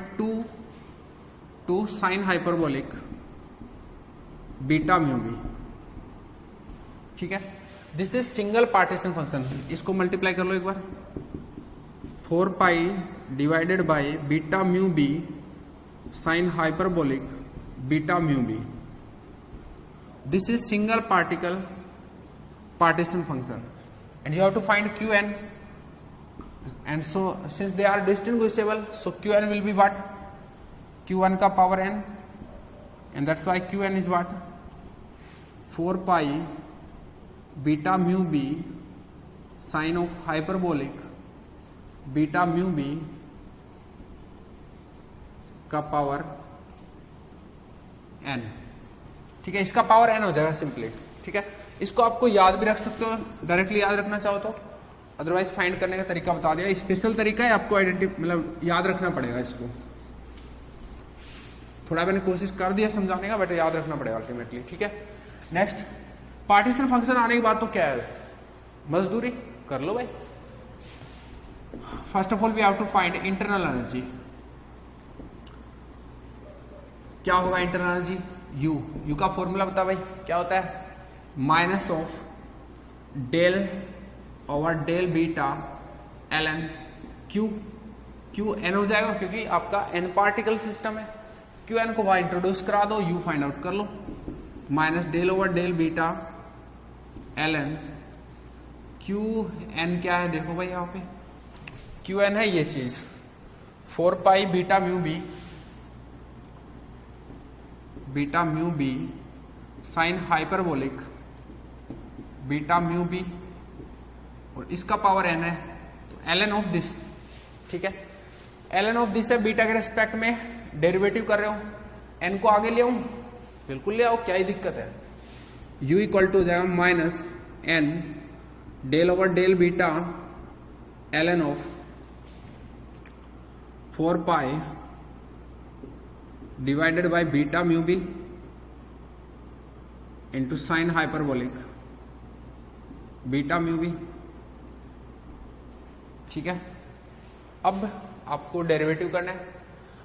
2 sine hyperbolic beta mu B, ठीक है। This is single partition function, इसको मल्टीप्लाई कर लो एक बार, 4 pi divided by beta mu B sine hyperbolic beta mu B, this is single particle partition function, and you have to find Qn, and so since they are distinguishable, so Qn will be what, Q1 का power n, and that's why Qn is what 4 pi beta mu b sine of hyperbolic beta mu b का power n, ठीक है, इसका power n हो जाएगा simply, ठीक है। इसको आपको याद भी रख सकते हो, डायरेक्टली याद रखना चाहो तो, अदरवाइज फाइंड करने का तरीका बता दिया, स्पेशल तरीका है, आपको आइडेंटिटी मतलब याद रखना पड़ेगा इसको, थोड़ा मैंने कोशिश कर दिया समझाने का, बट याद रखना पड़ेगा अल्टीमेटली, ठीक है। नेक्स्ट पार्टीशन फंक्शन आने के बाद तो क्या है, मजदूरी कर लो भाई। First of all we have to find internal energy, क्या होगा इंटरनल एनर्जी, यू का फॉर्मूला बता भाई क्या होता है, minus of del over del beta L N, Q N हो जाएगा क्योंकि आपका एन पार्टिकल सिस्टम है, क्यू एन को वहां इंट्रोड्यूस करा दो, यू फाइंड आउट कर लो, minus del over del beta L N, Q N क्या है देखो भाई यहाँ पे क्यू एन है ये चीज, 4 pi beta mu B, beta mu B sine hyperbolic beta mu B, और इसका पावर एन है, तो एल एन ऑफ दिस, ठीक है। एल एन ऑफ दिस है, बीटा के रेस्पेक्ट में डेरिवेटिव कर रहे हो, एन को आगे ले आऊं, बिल्कुल ले आओ, क्या ही दिक्कत है। u इक्वल टू हो जाएगा minus N del over del beta L N of 4 pi divided by beta mu B into sine hyperbolic beta mu B, ठीक है। अब आपको डेरिवेटिव करना है।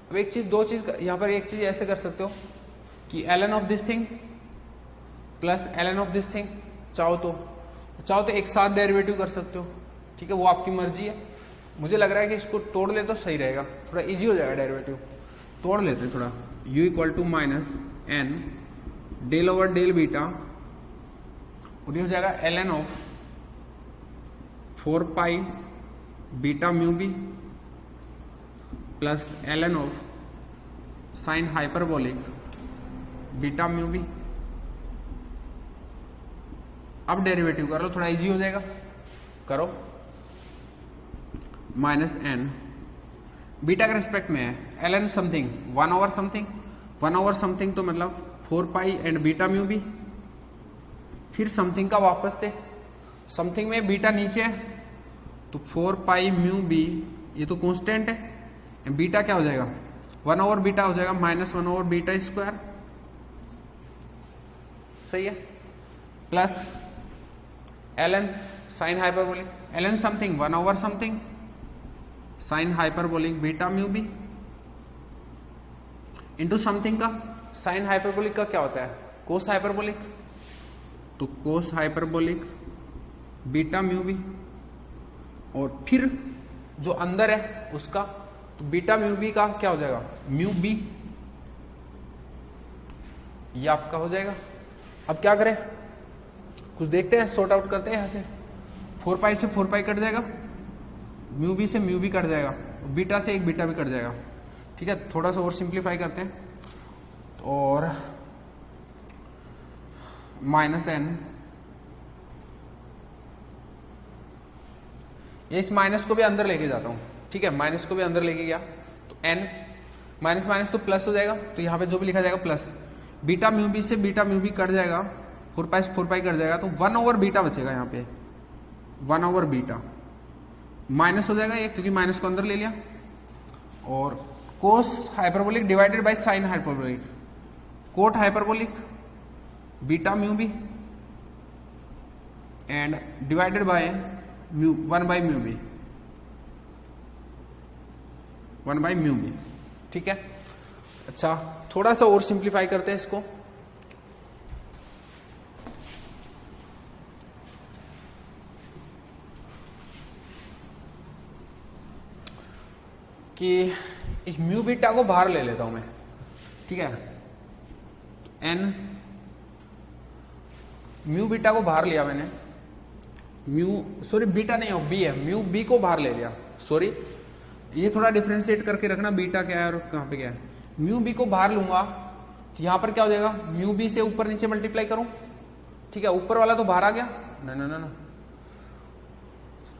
अब एक चीज, दो चीज यहां पर, एक चीज ऐसे कर सकते हो कि L N of this thing plus L N of this thing, चाहो तो एक साथ डेरिवेटिव कर सकते हो, ठीक है, वो आपकी मर्जी है। मुझे लग रहा है कि इसको तोड़ ले तो सही रहेगा, थोड़ा इजी हो जाएगा डेरिवेटिव। तोड़ लेते हैं थोड़ा। u equal to minus N del over del beta, और ये हो जाएगा L N of 4 pi beta mu B plus L N of sine hyperbolic beta mu B. अब डेरिवेटिव कर लो, थोड़ा इजी हो जाएगा, करो। माइनस एन बीटा के रिस्पेक्ट में है, L N something 1 over something, 1 over something तो मतलब 4 pi and beta mu B, फिर समथिंग का वापस से, समथिंग में बीटा नीचे है तो 4 पाई म्यू बी, ये तो कांस्टेंट है, एंड बीटा क्या हो जाएगा 1 ओवर बीटा हो जाएगा माइनस 1 ओवर बीटा स्क्वायर, सही है, plus L N sine hyperbolic, L N something 1 over something sine hyperbolic beta mu B into something का, साइन हाइपरबोलिक का क्या होता है कोस हाइपरबोलिक, तो cos hyperbolic beta mu B, और फिर जो अंदर है उसका, तो बीटा म्यू बी का क्या हो जाएगा म्यू बी, ये आपका हो जाएगा। अब क्या करें, कुछ देखते हैं, सॉर्ट आउट करते हैं। यहाँ से 4 पाई से 4 पाई कट जाएगा, म्यू बी से म्यू बी कट जाएगा, बीटा से एक बीटा भी कट जाएगा, ठीक है। थोड़ा सा और सिंप्लीफाई करते हैं, और माइनस एन, ये इस माइनस को भी अंदर लेके जाता हूं, ठीक है, माइनस को भी अंदर लेके गया तो एन माइनस माइनस तो प्लस हो जाएगा, तो यहाँ पे जो भी लिखा जाएगा प्लस, बीटा म्यू बी से बीटा म्यू बी कट जाएगा, 4 पाई से 4 पाई कट जाएगा, तो 1 ओवर बीटा बचेगा यहाँ पे, 1 ओवर बीटा माइनस हो जाएगा ये, क्योंकि माइनस को अंदर ले लिया, और cos hyperbolic divided by sine hyperbolic, cot hyperbolic beta mu B and divided by mu 1 by mu B, 1 by mu B, ठीक है। अच्छा, थोड़ा सा और सिंप्लीफाई करते हैं इसको, कि इस म्यू बीटा को बाहर ले लेता हूं मैं, ठीक है, एन म्यू बीटा को बाहर लिया मैंने, म्यू सॉरी बीटा नहीं हो बी है, म्यू बी को बाहर ले लिया, सॉरी ये थोड़ा डिफ्रेंशिएट करके रखना, बीटा क्या है और कहां पे क्या है। म्यू बी को बाहर लूंगा तो यहां पर क्या हो जाएगा, म्यू बी से ऊपर नीचे मल्टीप्लाई करूं, ठीक है, ऊपर वाला तो बाहर आ गया, ना ना ना ना,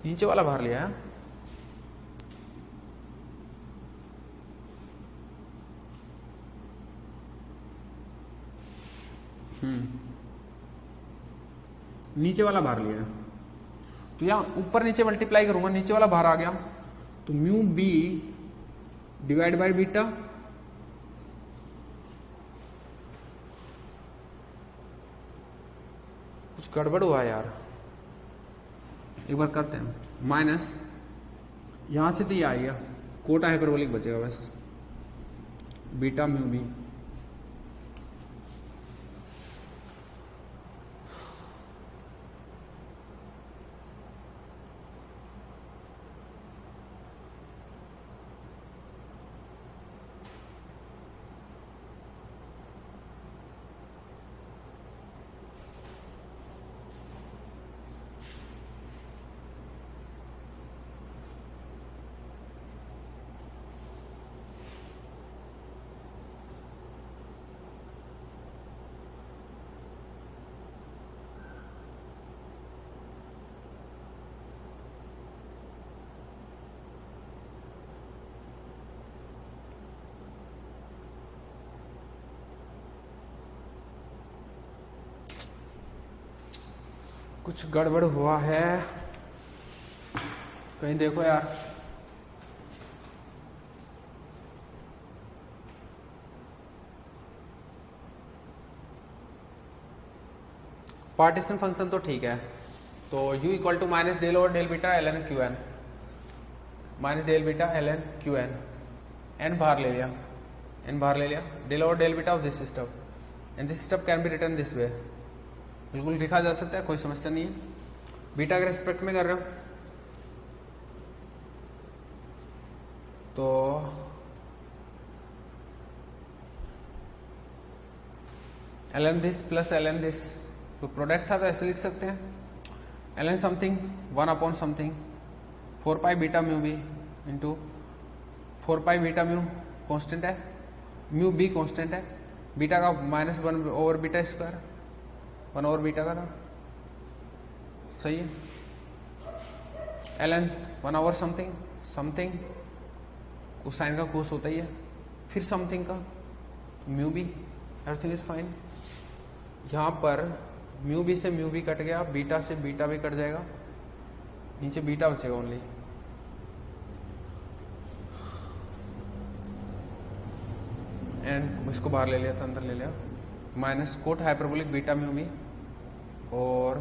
नीचे वाला बाहर लिया है, नीचे वाला बाहर लिया है, तो यहां ऊपर नीचे मल्टीप्लाई करूंगा, नीचे वाला बाहर आ गया, तो mu B divide by beta, कुछ गड़बड़ हुआ है यार, एक बार करते हैं, माइनस यहां से तो ये आ गया, कोटा हाइपरबोलिक बचेगा बस, बीटा म्यू बी, कुछ गड़बड़ हुआ है, कहीं देखो यार। पार्टीशन फंक्शन तो ठीक है, तो u equal to minus del over del beta L N Q N, minus del beta L N Q N, N बाहर ले लिया, एन बाहर ले लिया, del over del beta of this system, and this system can be return this way, बिल्कुल लिखा जा सकता है, कोई समस्या नहीं है। बीटा के रेस्पेक्ट में कर रहे हो तो L N this plus L N this, तो प्रोडक्ट था तो ऐसे लिख सकते हैं, L N something 1 upon something 4 pi beta mu B into 4 pi beta mu constant है, म्यू बी कॉन्स्टेंट है, बीटा का minus 1 over beta square, 1 over beta का था, सही है। L N 1 over something, something cosine का कोस होता ही है, फिर समथिंग का mu B, everything is fine. यहाँ पर म्यू बी से म्यू बी कट गया, बीटा से बीटा भी कट जाएगा, नीचे बीटा बचेगा ओनली। एंड इसको बाहर ले लिया था, अंदर ले लिया, minus cot hyperbolic beta mu B, और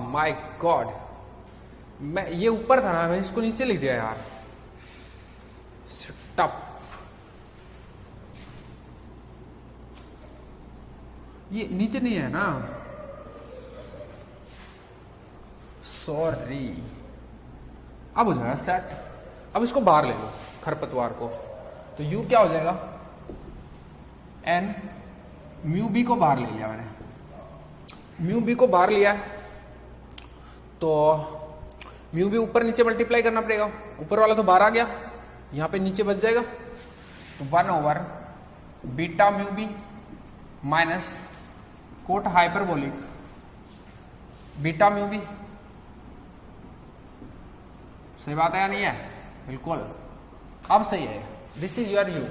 माय गॉड, मैं ये ऊपर था ना, मैं इसको नीचे लिख दिया यार, टप। ये नीचे नहीं है ना, सॉरी, अब हो जाएगा सेट। अब इसको बाहर ले लो खरपतवार को, तो u क्या हो जाएगा, n म्यू बी को बाहर ले लिया मैंने, म्यू बी को बाहर लिया तो म्यू बी ऊपर नीचे मल्टीप्लाई करना पड़ेगा, ऊपर वाला तो बाहर आ गया, यहां पे नीचे बच जाएगा, तो 1 over beta mu B minus cot hyperbolic beta mu B, सही बात है या नहीं है, बिल्कुल, अब सही है। दिस इज योर यू,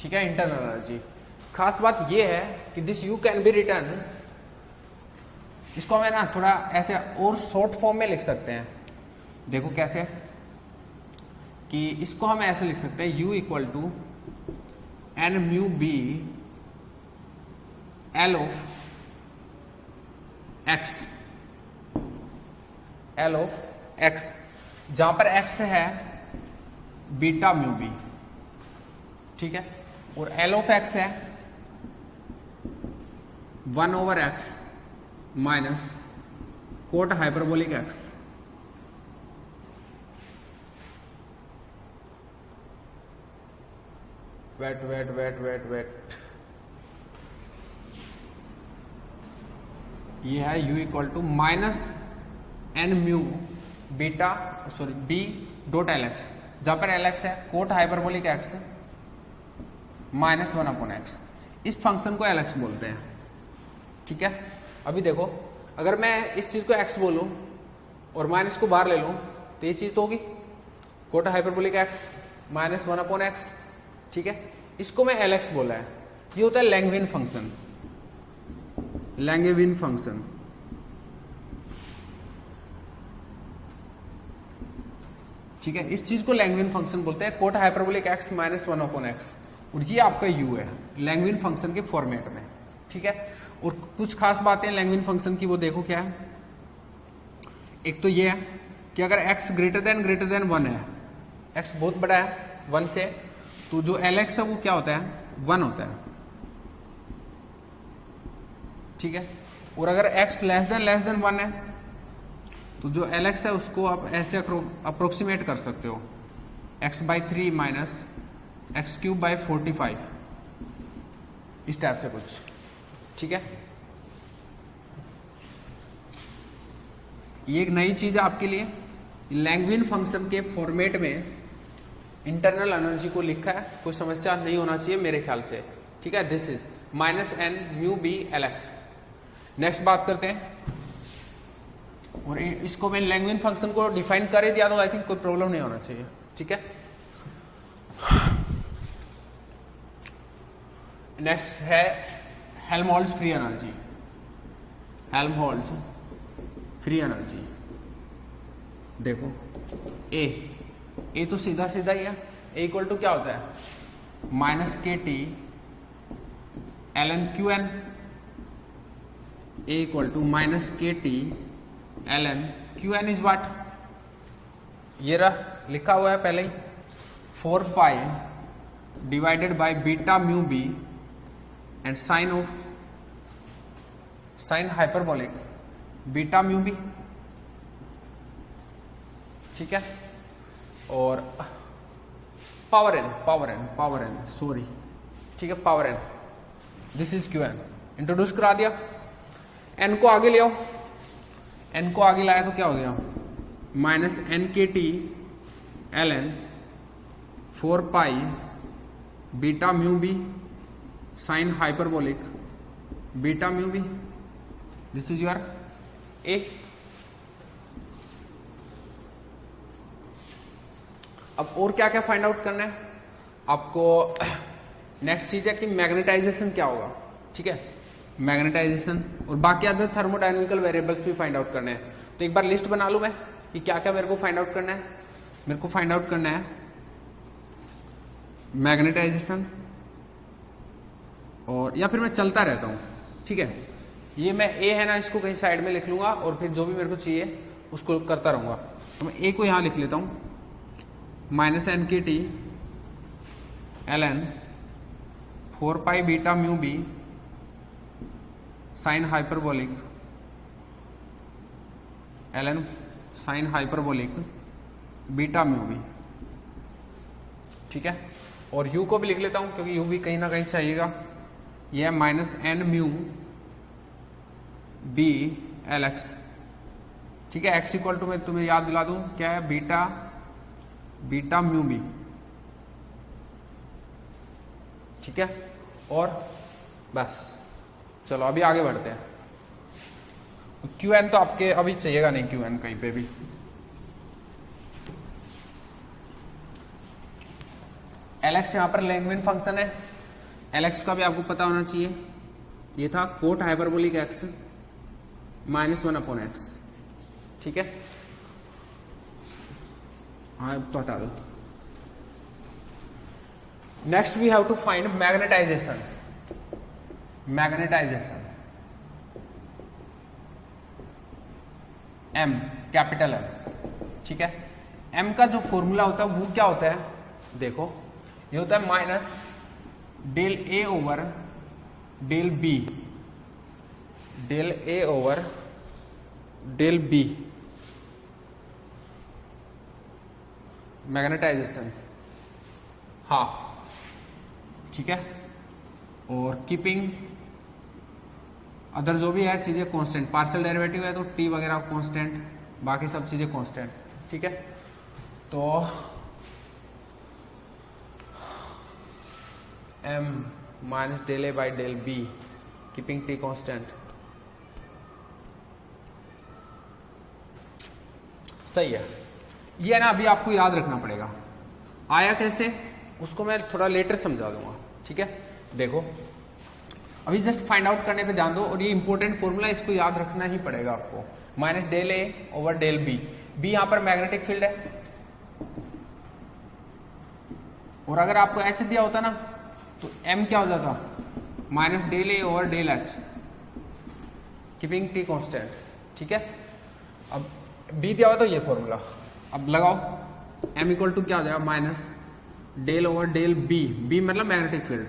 ठीक है, इंटरनल एनर्जी। खास बात यह है कि this you can be return, इसको हमें ना थोड़ा ऐसे और शॉर्ट फॉर्म में लिख सकते हैं, देखो कैसे, कि इसको हम ऐसे लिख सकते हैं, u equal to N mu B L of x, L of x, जहां पर x है बीटा म्यू बी, ठीक है, और एल ऑफ एक्स है 1 over x minus cot hyperbolic x, wait wait wait wait wait, ये है u equal to minus N mu beta sorry B dot L x, जहां पर एल एक्स है coat hyperbolic x minus 1 upon x, इस function को L x बोलते हैं, ठीक है। अभी देखो, अगर मैं इस चीज को x बोलूं और माइनस को बाहर ले लूं तो ये चीज तो होगी cot hyperbolic x minus 1 upon x, ठीक है, इसको मैं एल एक्स बोला है, ये होता है लैंगविन फंक्शन, लैंगविन फंक्शन, ठीक है, इस चीज को लैंगविन फंक्शन बोलते हैं, cot hyperbolic x minus 1 upon x, और ये आपका u है लैंगविन फंक्शन के फॉर्मेट में, ठीक है। और कुछ खास बातें लैंगविन फंक्शन की वो देखो क्या है, एक तो ये है कि अगर x ग्रेटर देन 1 है, x बहुत बड़ा है 1 से, तो जो lx है वो क्या होता है 1 होता है, ठीक है। और अगर x लेस देन 1 है तो जो lx है उसको आप ऐसे अप्रोक्सीमेट कर सकते हो, x/3 माइनस x³/45, इस टाइप से कुछ, ठीक है। ये एक नई चीज है आपके लिए, लैंगविन फंक्शन के फॉर्मेट में इंटरनल एनर्जी को लिखा है, कोई समस्या नहीं होना चाहिए मेरे ख्याल से, ठीक है। This is minus N mu B L x. Next बात करते हैं, और इसको मैं लैंगविन फंक्शन को डिफाइन कर ही दिया तो आई थिंक कोई प्रॉब्लम नहीं होना चाहिए, ठीक है। नेक्स्ट है Helmholtz free energy. Helmholtz free energy देखो, ए तो सीधा सीधा ही है, ए इक्वल टू क्या होता है minus K T L N Q N, A equal to minus K T L N Q N is what, ये रहा लिखा हुआ है पहले ही, 4 pi divided by beta mu B and sine hyperbolic beta mu B, ठीक है। और पावर एन सॉरी, ठीक है, power N, this is Q N, introduce करा दिया। एन को आगे ले आओ, एन को आगे लाया तो क्या हो गया minus N K T L N 4 pi beta mu B sine hyperbolic beta mu B, this is your A. अब और क्या क्या फाइंड आउट करना है आपको, नेक्स्ट चीज है कि मैग्नेटाइजेशन क्या होगा, ठीक है, मैग्नेटाइजेशन और बाकी अदर थर्मोडायनेमिकल वेरिएबल्स भी फाइंड आउट करने हैं। तो एक बार लिस्ट बना लूं मैं कि क्या क्या मेरे को फाइंड आउट करना है। मेरे को फाइंड आउट करना है मैग्नेटाइजेशन, और या फिर मैं चलता रहता हूं, ठीक है, ये मैं ए है ना, इसको कहीं साइड में लिख लूंगा और फिर जो भी मेरे को चाहिए उसको करता रहूंगा। तो मैं ए को यहां लिख लेता हूं, minus N K T L N 4 pi beta mu B sine hyperbolic L N sine hyperbolic beta mu B, ठीक है। और यू को भी लिख लेता हूं क्योंकि यू भी कहीं ना कहीं चाहिएगा, यह है minus N mu B L X, ठीक है। एक्स इक्वल टू मैं तुम्हें याद दिला दूं क्या है, बीटा म्यू बी, ठीक है। और बस चलो अभी आगे बढ़ते हैं। क्यू एन तो आपके अभी चाहिएगा नहीं, क्यू एन कहीं पे भी। एल एक्स यहां पर लैंगमैन फंक्शन है, एल एक्स का भी आपको पता होना चाहिए, ये था coth hyperbolic x minus 1 upon x, ठीक है। हाँ तो हटा दो। Next we have to find magnetisation, M, capital M, ठीक है। एम का जो फॉर्मूला होता है वो क्या होता है, देखो ये होता है minus del A over del B, del A over del B, magnetization half, ठीक है। और कीपिंग अदर जो भी है चीजें कांस्टेंट, पार्शियल डेरिवेटिव है तो टी वगैरह कांस्टेंट, बाकी सब चीजें कांस्टेंट, ठीक है। तो M minus del A by del B keeping T constant, सही है। ये ना अभी आपको याद रखना पड़ेगा, आया कैसे उसको मैं थोड़ा लेटर समझा दूंगा, ठीक है। देखो अभी जस्ट फाइंड आउट करने पे ध्यान दो, और ये इंपॉर्टेंट फॉर्मूला, इसको याद रखना ही पड़ेगा आपको, minus del A over del B, B यहां पर मैग्नेटिक फील्ड है, और अगर आपको एच दिया होता ना तो एम क्या हो जाता, minus del A over del H keeping T constant, ठीक है। अब बी दिया हुआ तो ये फॉर्मूला, अब लगाओ एम इक्वल टू क्या हो जाएगा, minus del over del B, B मतलब मैग्नेटिक फील्ड,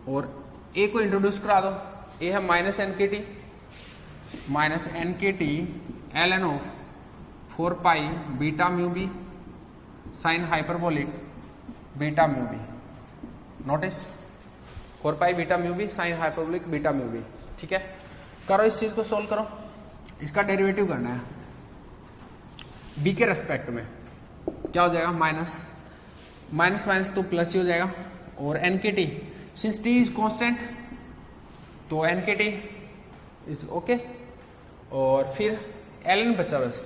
और ए को इंट्रोड्यूस करा दो, ए है minus N K T L N of 4 pi beta mu B sine hyperbolic beta mu B, notice 4 pi beta mu B sine hyperbolic beta mu B, ठीक है। करो इस चीज को सोल्व करो, इसका डेरिवेटिव करना है बी के रेस्पेक्ट में, क्या हो जाएगा, माइनस माइनस तो प्लस ही हो जाएगा, और N K T since T is constant तो N K T is okay, और फिर एल एन बचा बस,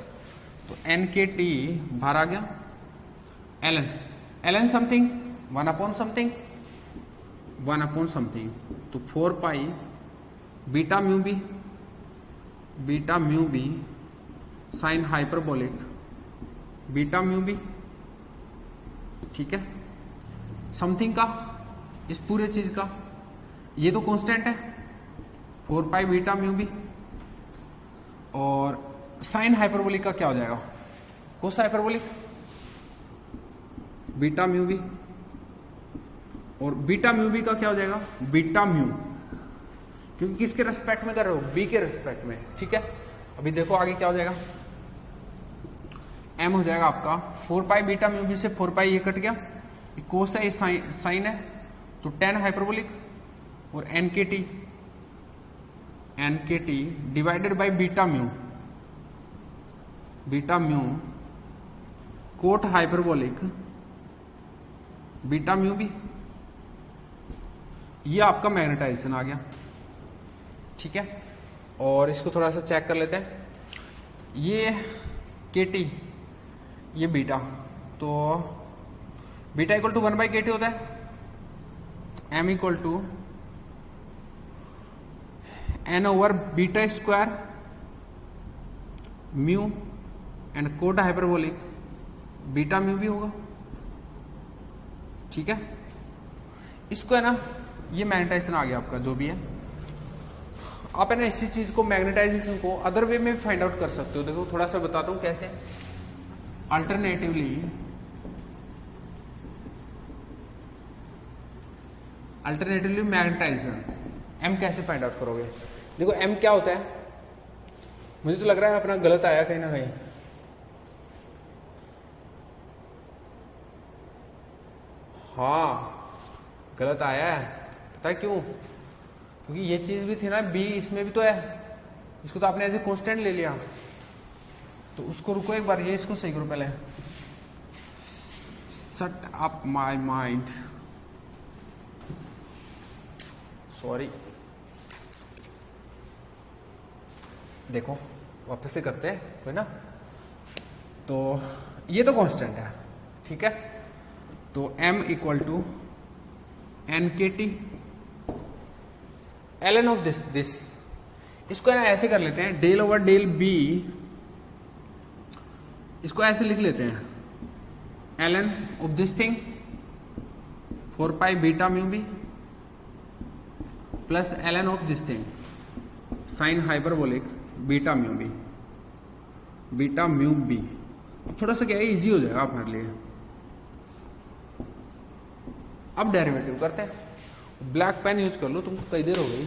तो एन के टी बाहर आ गया, L N something 1 upon something one upon something, तो 4 pi beta mu B sine hyperbolic beta mu B, ठीक है। समथिंग का, इस पूरे चीज का, ये तो कांस्टेंट है 4 पाई बीटा म्यू बी, और साइन हाइपरबोलिक का क्या हो जाएगा, कोस हाइपरबोलिक बीटा म्यू बी, और बीटा म्यू बी का क्या हो जाएगा, बीटा म्यू, क्योंकि किसके रेस्पेक्ट में कर रहे हो, बी के रेस्पेक्ट में, ठीक है। अभी देखो आगे क्या हो जाएगा, एम हो जाएगा आपका 4 पाई बीटा म्यू बी से 4 पाई ये कट गया, कोस है, साइन है, तो tan हाइपरबोलिक, और N K T divided by beta mu coth hyperbolic beta mu B, ये आपका मैग्नेटाइजेशन आ गया, ठीक है। और इसको थोड़ा सा चेक कर लेते हैं, ये के टी ये बीटा, तो बीटा इक्वल टू 1 बाई के टी होता है, M equal to N over beta square mu and coth hyperbolic beta mu भी होगा, ठीक है। इसको है ना, ये मैग्नेटाइजेशन आ गया आपका जो भी है। आप है ना इसी चीज को, मैग्नेटाइजेशन को अदर वे में फाइंड आउट कर सकते हो। देखो थोड़ा सा बताता हूं कैसे। अल्टरनेटिवली मैग्नेटाइजेशन एम कैसे फाइंड आउट करोगे। देखो एम क्या होता है, मुझे तो लग रहा है अपना गलत आया कहीं ना कहीं। हाँ गलत आया है, पता है क्यों, क्योंकि ये चीज भी थी ना बी, इसमें भी तो है, इसको तो आपने एज ए कांस्टेंट ले लिया, तो उसको रुको एक बार, ये इसको सही करो पहले। Shut up my mind, sorry. देखो वापस से करते हैं कोई ना, तो ये तो कांस्टेंट है, ठीक है। तो m equal to N K T L N of this, इसको है ना ऐसे कर लेते हैं, डेल ओवर डेल बी, इसको ऐसे लिख लेते हैं, L N of this thing 4 pi beta mu B plus L N of this thing sine hyperbolic beta mu B. थोड़ा सा क्या है, इजी हो जाएगा हमारे लिए। अब डेरिवेटिव करते हैं, ब्लैक पेन यूज कर लो, तुमको कई देर हो गई।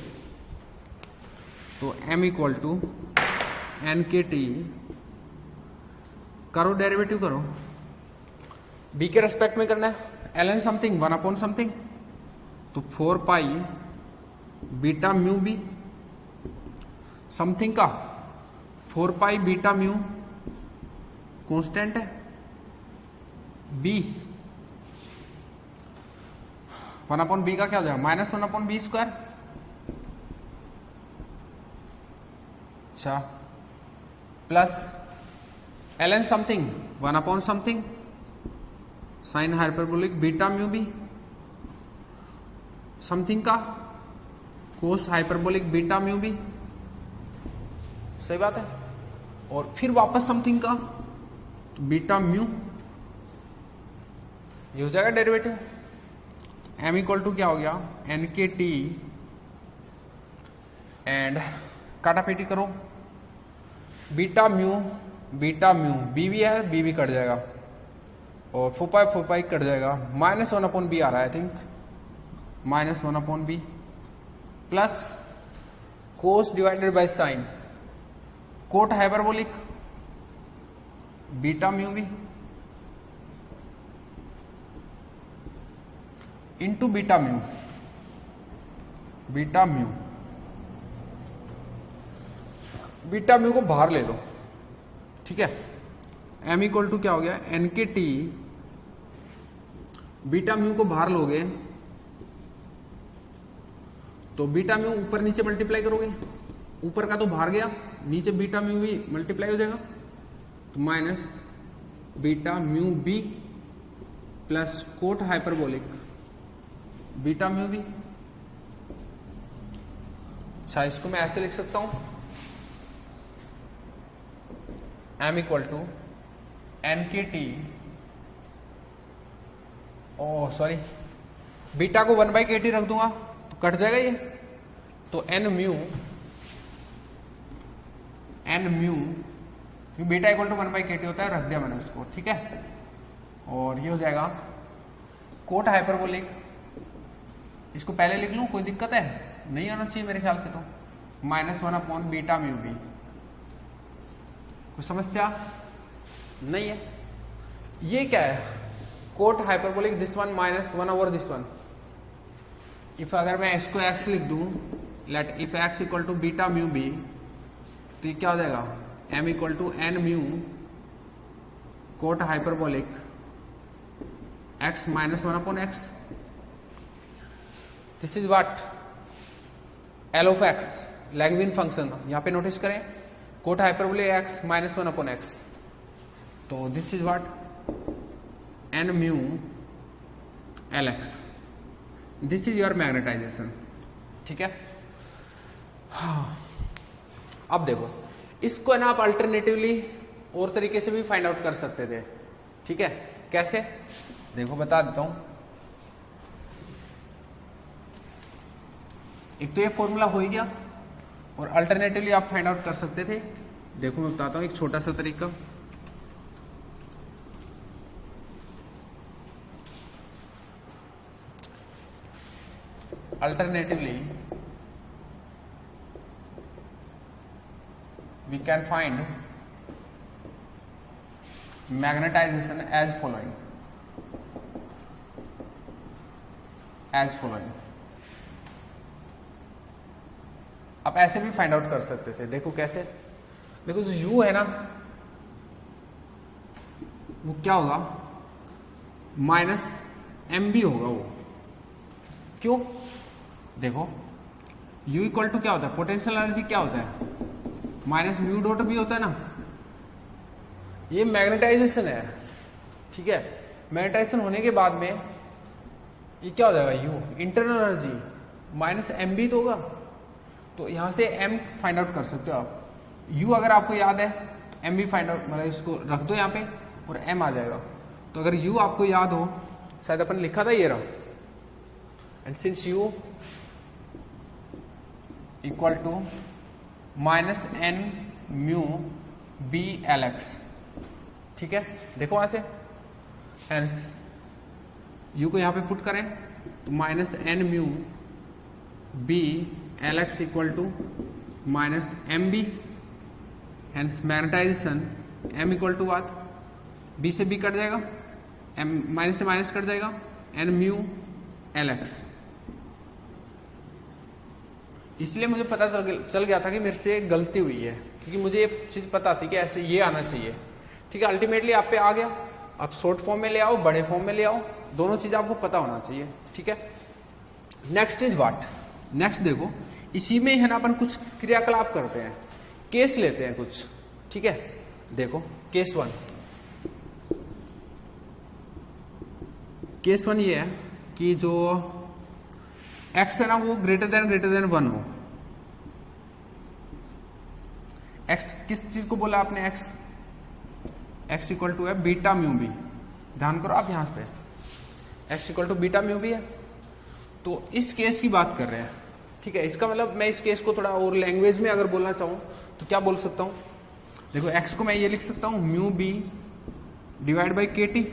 तो m equal to N K T, करो डेरिवेटिव करो, b के रेस्पेक्ट में करना है, L N something 1 upon something, तो 4 pi beta mu B, something का 4 पाई बीटा म्यू कांस्टेंट है, b 1 अपॉन बी का क्या हो जाएगा, माइनस 1 अपॉन बी स्क्वायर, अच्छा, plus L N something 1 upon something sine hyperbolic beta mu B, something का cos hyperbolic beta mu B, सही बात है। और फिर वापस समथिंग का तो बीटा म्यू, ये हो जाएगा डेरिवेटिव। m इक्वल टू क्या हो गया, एन के टी, एंड काटा पीटी करो, बीटा म्यू बी भी है, बी भी कट जाएगा, और 4 पाई कट जाएगा, माइनस 1 अपॉन बी आ रहा है I think, minus 1 upon B plus cos divided by sine coth hyperbolic beta mu B into beta mu को बाहर ले लो, ठीक है। m इक्वल टू क्या हो गया, N K T, beta mu को बाहर लोगे तो बीटा म्यू ऊपर नीचे मल्टीप्लाई करोगे, ऊपर का तो बाहर गया, नीचे बीटा म्यू भी मल्टीप्लाई हो जाएगा, तो minus beta mu B plus coth hyperbolic beta mu B. अच्छा, इसको मैं ऐसे लिख सकता हूं, m equal to N K T, oh sorry, beta को 1/kt रख दूंगा तो कट जाएगा ये, तो n म्यू, क्योंकि बीटा इक्वल टू 1/kt होता है, रख दिया मैंने उसको, ठीक है। और ये हो जाएगा कोट हाइपरबोलिक, इसको पहले लिख लूं, कोई दिक्कत है? नहीं आना चाहिए मेरे ख्याल से, तो -1 बीटा म्यू बी। कोई समस्या नहीं है? ये क्या है? Coat hyperbolic this one -1 this one. If अगर मैं इसको x लिख दूं, let if x equal to beta mu B, तो ये क्या हो जाएगा? m equal to N mu coth hyperbolic x -1/x। This is what? L of x, Langevin function. यहां पे नोटिस करें, कोट हाइपरबोलिक x -1/x, तो this is what? n mu Lx। This is your magnetisation, ठीक है। हाँ, अब देखो, इसको ना आप अल्टरनेटिवली और तरीके से भी फाइंड आउट कर सकते थे, ठीक है। कैसे? देखो बता देता हूं। एक तो ये फॉर्मूला हो ही गया, और अल्टरनेटिवली आप फाइंड आउट कर सकते थे। देखो मैं बताता हूं एक छोटा सा तरीका। Alternatively, we can find magnetization as following. आप ऐसे भी फाइंड आउट कर सकते थे। देखो कैसे? देखो जो U है ना, वो क्या होगा? -mb होगा वो। क्यों? देखो U इक्वल टू क्या होता है? पोटेंशियल एनर्जी क्या होता है? -μ डॉट भी होता है ना। ये मैग्नेटाइजेशन है, ठीक है। मैग्नेटाइजेशन होने के बाद में ये क्या हो जाएगा? U इंटरनल एनर्जी -mb तो होगा, तो यहां से m फाइंड आउट कर सकते हो आप। U अगर आपको याद है तो mb फाइंड आउट, मतलब इसको रख दो यहाँ पे और m आ जाएगा। तो अगर U आपको याद हो, शायद अपन लिखा था ये रहा, and since U equal to -n mu B Lx, ठीक है। देखो वहां से, hence U को यहां पे पुट करें तो -n mu B Lx equal to -mb, hence magnetisation m equal to what? b से b कट जाएगा, m माइनस से माइनस कट जाएगा, n म्यू Lx। इसलिए मुझे पता चल गया था कि मेरे से गलती हुई है, क्योंकि मुझे ये चीज पता थी कि ऐसे ये आना चाहिए, ठीक है। अल्टीमेटली आप पे आ गया। आप शॉर्ट फॉर्म में ले आओ, बड़े फॉर्म में ले आओ, दोनों चीज आपको पता होना चाहिए, ठीक है। Next is what? नेक्स्ट देखो, इसी में है ना अपन कुछ क्रियाकलाप करते हैं, केस लेते हैं कुछ, ठीक है। देखो केस वन ये है कि जो x है ना वो ग्रेटर देन 1 हो। x किस चीज को बोला आपने? x इक्वल टू है बीटा म्यू बी। ध्यान करो आप यहां पे, x equal to beta mu B है। तो इस केस की बात कर रहे हैं, ठीक है। इसका मतलब मैं इस केस को थोड़ा और लैंग्वेज में अगर बोलना चाहूं तो क्या बोल सकता हूं? देखो x को मैं ये लिख सकता हूं म्यू बी डिवाइड बाई के टी।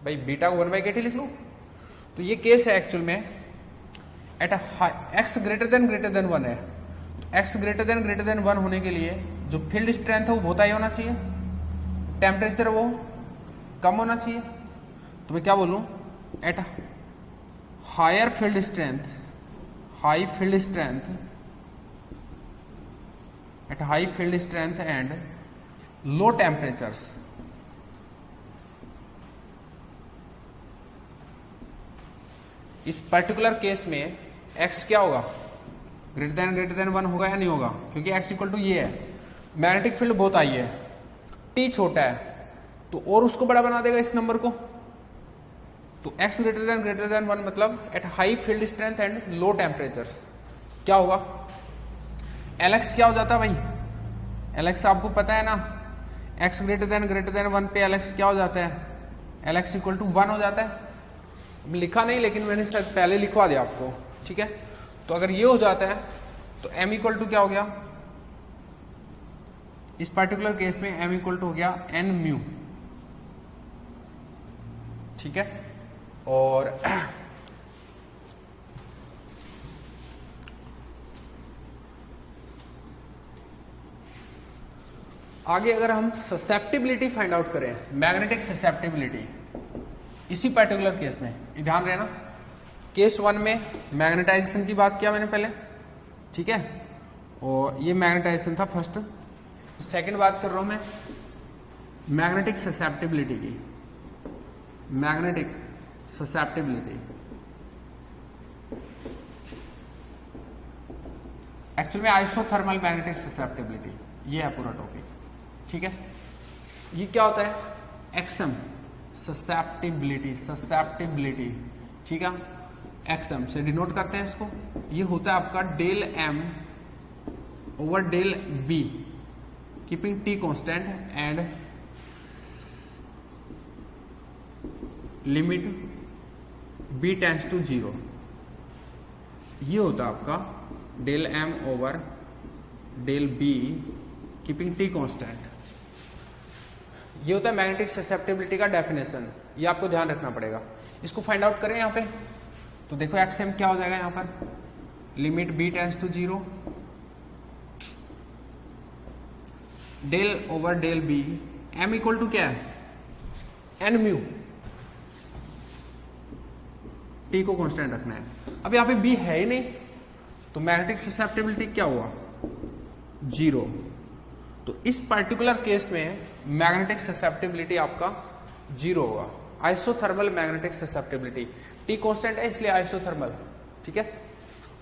भाई बीटा को 1/kt लिख लो। तो ये केस है एक्चुअल में एट x ग्रेटर देन 1 है। तो x ग्रेटर देन 1 होने के लिए जो फील्ड स्ट्रेंथ है वो बहुत हाई होना चाहिए, टेम्परेचर वो कम होना चाहिए। तो मैं क्या बोलूं? At high field strength and low temperatures, इस पर्टिकुलर केस में x क्या होगा? ग्रेटर देन 1 होगा या नहीं होगा? क्योंकि x इक्वल टू ये है, मैग्नेटिक फील्ड बहुत आई है, t छोटा है, तो और उसको बड़ा बना देगा इस नंबर को, तो x ग्रेटर देन 1 मतलब at high field strength and low temperatures क्या होगा, Lx क्या हो जाता है भाई, Lx आपको पता है ना, x ग्रेटर देन 1 पे Lx क्या हो जाता है, Lx इक्वल टू 1 हो जाता है। लिखा नहीं लेकिन मैंने शायद पहले लिखवा दिया आपको, ठीक है। तो अगर ये हो जाता है तो m इक्वल टू क्या हो गया, इस पर्टिकुलर केस में m इक्वल टू हो गया n म्यू, ठीक है। और आगे अगर हम ससेप्टिबिलिटी फाइंड आउट करें, मैग्नेटिक ससेप्टिबिलिटी, इसी पर्टिकुलर केस में ध्यान रहना, केस 1 में मैग्नेटाइजेशन की बात किया मैंने पहले, ठीक है, और ये मैग्नेटाइजेशन था फर्स्ट। सेकंड बात कर रहा हूं मैं मैग्नेटिक ससेप्टिबिलिटी की, मैग्नेटिक ससेप्टिबिलिटी एक्चुअली में आइसोथर्मल मैग्नेटिक ससेप्टिबिलिटी, ये है पूरा टॉपिक, ठीक है। ये क्या होता है, एक्सएम ससेप्टिबिलिटी, ससेप्टिबिलिटी, ठीक है, एक्सएम से डिनोट करते हैं इसको। ये होता है आपका del M over del B keeping T constant and limit B tends to 0। ये होता है आपका del M over del B keeping T constant. ये होता है मैग्नेटिक ससेप्टिबिलिटी का डेफिनेशन, ये आपको ध्यान रखना पड़ेगा। इसको फाइंड आउट करें यहाँ पे, तो देखो एक्सएम क्या हो जाएगा यहाँ पर, limit B tends to 0 del over del B, M equal to क्या है, एन म्यू, टी को कांस्टेंट रखना है। अब यहाँ पे बी है ही नहीं, तो मैग्नेटिक ससेप्टिबिलिटी क्या हुआ, 0। तो इस पर्टिकुलर केस में मैग्नेटिक ससेप्टिबिलिटी आपका 0 होगा, isothermal magnetic susceptibility. T constant है इसलिए आइसोथर्मल, ठीक है।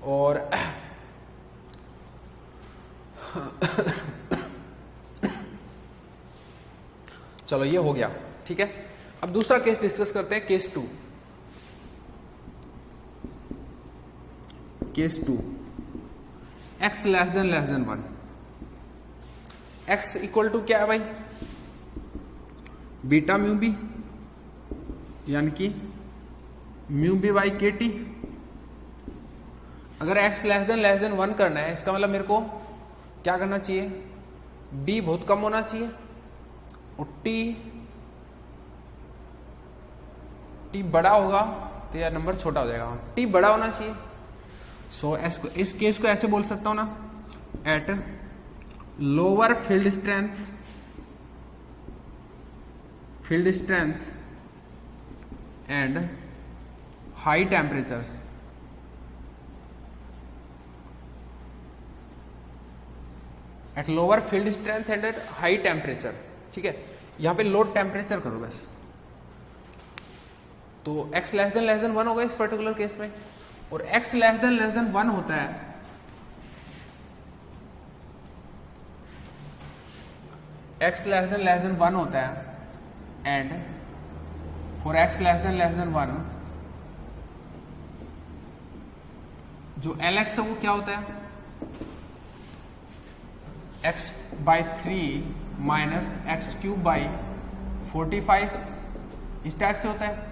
और चलो ये हो गया, ठीक है। अब दूसरा केस डिस्कस करते हैं, case 2। Case 2 x less than 1, x equal to क्या है भाई, बीटा म्यू बी, यानी कि म्यू बी बाई के टी। अगर x लेस देन 1 करना है, इसका मतलब मेरे को क्या करना चाहिए, b बहुत कम होना चाहिए और t बड़ा होगा तो यह नंबर छोटा हो जाएगा, t बड़ा होना चाहिए। सो इस केस को ऐसे बोल सकता हूं ना, at lower field strength and high temperatures, at lower field strength and at high temperature, ठीक है। यहां पे लो टेम्परेचर करो बस, तो x लेस देन 1 होगा इस पर्टिकुलर केस में, और x लेस देन 1 होता है x लेस देन 1 होता है, and for x less than 1 जो Lx है वो क्या होता है, x by 3 minus X cube by 45, इस टाइप से होता है।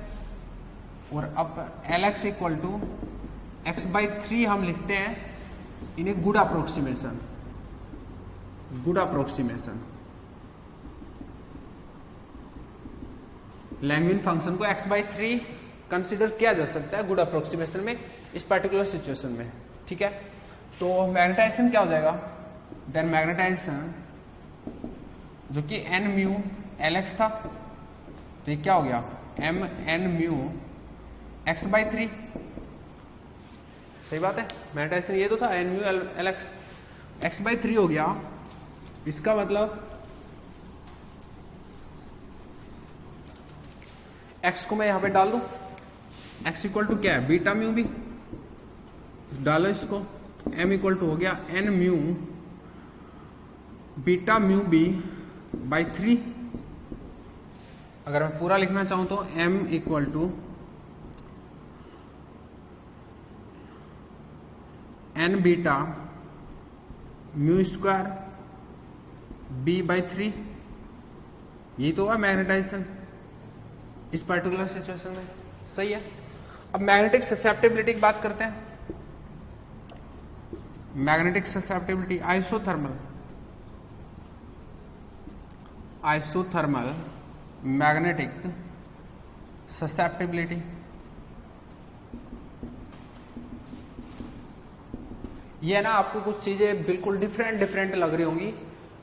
और अब Lx equal to x by 3 हम लिखते हैं in a good approximation, Langevin function को x बाई 3 कंसिडर किया जा सकता है गुड अप्रोक्सीमेशन में इस पर्टिकुलर सिचुएशन में, ठीक है। तो मैग्नेटाइजेशन क्या हो जाएगा, देन मैग्नेटाइजेशन जो कि n म्यू Lx था, तो ये क्या हो गया, m n mu x by 3, सही बात है। मैग्नेटाइजेशन ये तो था n mu Lx, x by 3 हो गया। इसका मतलब x को मैं यहां पे डाल दूं, x इक्वल टू क्या है, बीटा म्यू बी, डालो इसको, m इक्वल टू हो गया n mu beta mu B by 3। अगर मैं पूरा लिखना चाहूं तो m equal to N beta mu square B by 3, यही तो हुआ मैग्नेटाइजेशन इस पर्टिकुलर सिचुएशन में, सही है। अब मैग्नेटिक ससेप्टिबिलिटी की बात करते हैं। Magnetic susceptibility isothermal magnetic susceptibility, ये ना आपको कुछ चीजें बिल्कुल डिफरेंट लग रही होंगी,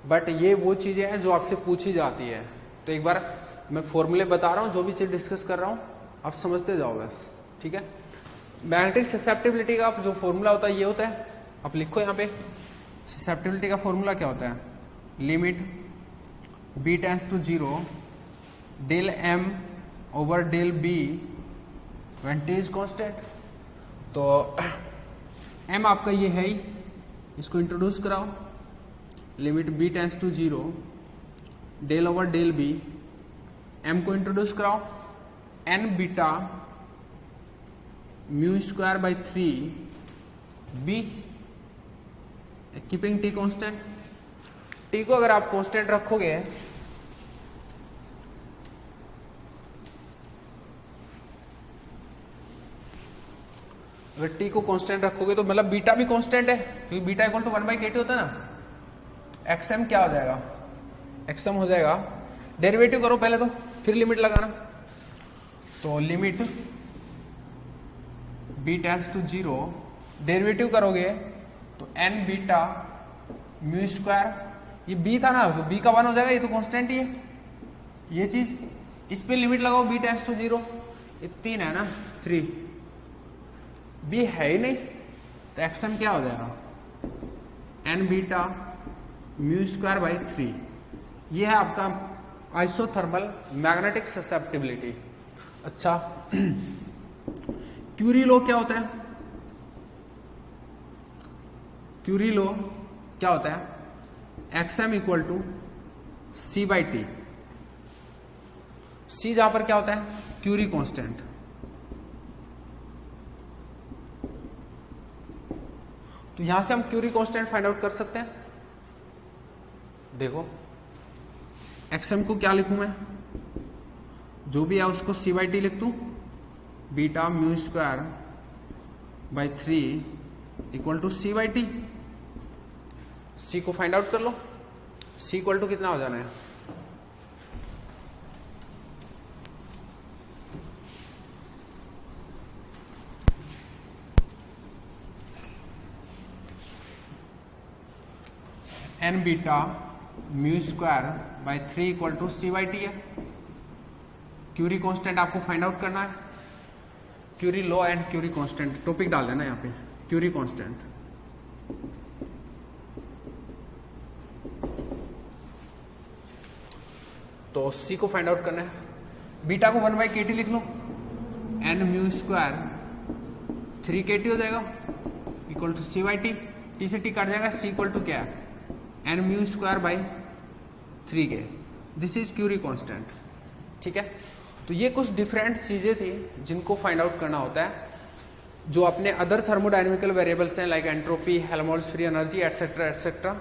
बट ये वो चीजें हैं जो आपसे पूछी जाती है। तो एक बार मैं फॉर्मूले बता रहा हूँ, जो भी चीज डिस्कस कर रहा हूँ आप समझते जाओ बस, ठीक है। मैग्नेटिक ससेप्टिबिलिटी का जो फॉर्मूला होता है ये होता है, आप लिखो यहाँ पे, ससेप्टिबिलिटी का फॉर्मूला क्या होता है, limit B tends to 0 del M over del B when T is constant. तो एम आपका ये है ही, इसको इंट्रोड्यूस कराओ, limit B tends to 0 del over del B, M को इंट्रोड्यूस कराओ, N beta mu square by 3 B, keeping T constant. T को अगर आप कांस्टेंट रखोगे अगर टी को कांस्टेंट रखोगे तो मतलब बीटा भी कांस्टेंट है, क्योंकि बीटा इक्वल टू 1/kT होता है ना। एक्सएम क्या हो जाएगा, एक्सएम हो जाएगा, डेरिवेटिव करो पहले तो फिर लिमिट लगाना। तो limit B tends to 0, derivative करोगे तो एन बीटा म्यू स्क्वायर, ये बी था ना तो बी का 1 हो जाएगा, ये तो कांस्टेंट ही है ये चीज। इस पे लिमिट लगाओ बी टेंड्स टू 0, ये 3 है ना 3, बी है ही नहीं तो एक्सएम क्या हो जाएगा, N beta mu square by 3। ये है आपका आइसोथर्मल मैग्नेटिक ससेप्टिबिलिटी। अच्छा क्यूरी लॉ क्या होता है, क्यूरी लॉ क्या होता है, XM equal to C by T. C जहां पर क्या होता है, क्यूरी कांस्टेंट। तो यहां से हम क्यूरी कांस्टेंट फाइंड आउट कर सकते हैं। देखो एक्सएम को क्या लिखूं मैं, जो भी है उसको सी बाई टी लिख दूं, beta mu square by 3 equal to C by T. C को फाइंड आउट कर लो, सी इक्वल टू कितना हो जाना है, N beta mu square by 3 equal to C by T है। क्यूरी कांस्टेंट आपको फाइंड आउट करना है, Curie law and Curie constant topic डाल देना यहाँ पे, क्यूरी कांस्टेंट। तो सी को फाइंड आउट करना है, बीटा को 1/kT लिख लो, एन म्यू स्क्वायर 3kT हो जाएगा equal to C by T, T से टी काट जाएगा, सी इक्वल टू क्या है, N mu square by 3k। This is Curie constant, ठीक है। तो ये कुछ डिफरेंट चीजें थी जिनको फाइंड आउट करना होता है, जो अपने अदर थर्मोडायनेमिकल वेरिएबल्स हैं like entropy, Helmholtz free energy etcetera etcetera,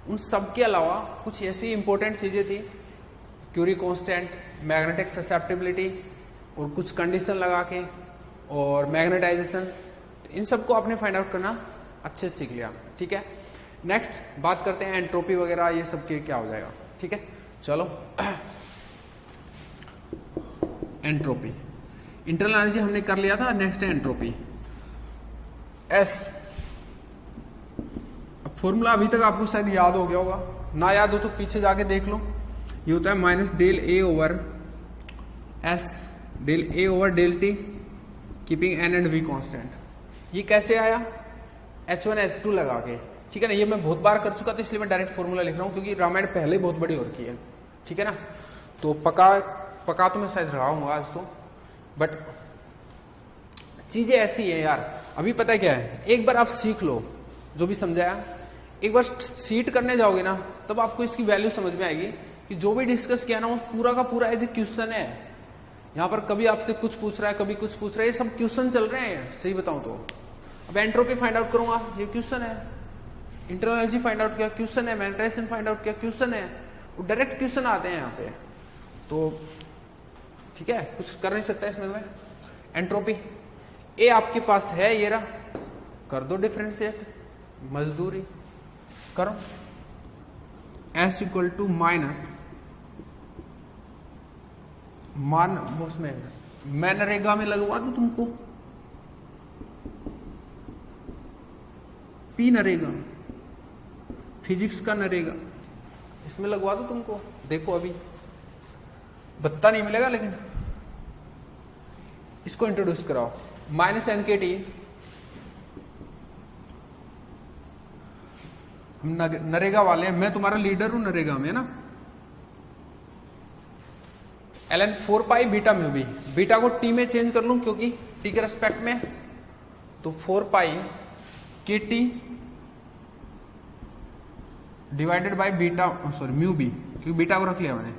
उन सब के अलावा कुछ ऐसी इंपॉर्टेंट चीजें थी, क्यूरी कांस्टेंट, मैग्नेटिक ससेप्टिबिलिटी और कुछ कंडीशन लगा के और मैग्नेटाइजेशन, इन सबको आपने फाइंड आउट करना अच्छे से सीख लिया, ठीक है। नेक्स्ट बात करते हैं एंट्रोपी वगैरह ये सब के क्या हो जाएगा, ठीक है। चलो एंट्रोपी, इंटरनल एनर्जी हमने कर लिया था, नेक्स्ट है एंट्रोपी, एस। अब फॉर्मूला अभी तक आपको शायद याद हो गया होगा, ना याद हो तो पीछे जाके देख लो। ये होता है minus del A over S del A over del T keeping N and V constant. ये कैसे आया, H1H2 लगा के, ठीक है ना। ये मैं बहुत बार कर चुका था इसलिए मैं डायरेक्ट फॉर्मूला लिख रहा हूँ, क्योंकि रामायण पहले बहुत बड़ी हो रखी है, ठीक है ना। तो पका तो मैं शायद रहा हूँ आज तो, बट चीजें ऐसी है यार। अभी पता है क्या है, एक बार आप सीख लो जो भी समझाया, एक बार सीट करने जाओगे ना तब आपको इसकी वैल्यू समझ में आएगी कि जो भी डिस्कस किया ना वो पूरा का पूरा एज ए क्वेश्चन है। यहाँ पर कभी आपसे कुछ पूछ रहा है, कभी कुछ पूछ रहा है, ये सब क्वेश्चन चल रहे हैं सही बताऊं तो। अब एंट्रोपी फाइंड आउट करूंगा, ये क्वेश्चन है। इंटरनल एनर्जी फाइंड आउट किया, क्वेश्चन है। मैग्नेटाइजेशन फाइंड आउट किया, क्वेश्चन है। वो डायरेक्ट क्वेश्चन आते हैं यहाँ पे, तो ठीक है, कुछ कर नहीं सकता इसमें मैं। एंट्रोपी ए आपके पास है, ये रहा, कर दो डिफरेंशिएट, मजदूरी करो। एस इक्वल टू माइनस मान, उसमें मैं नरेगा में लगवा दूं तुमको, पी नरेगा, फिजिक्स का नरेगा, इसमें लगवा दो तुमको। देखो अभी बत्ता नहीं मिलेगा, लेकिन इसको इंट्रोड्यूस कराओ। माइनस एन के टी, हम नरेगा वाले हैं, मैं तुम्हारा लीडर हूं नरेगा में, ना। ln 4 pi beta mu B, beta को टी में चेंज कर लूं क्योंकि टी के रेस्पेक्ट में, तो 4 pi K T divided by beta, sorry mu B, क्योंकि बीटा को रख लिया मैंने,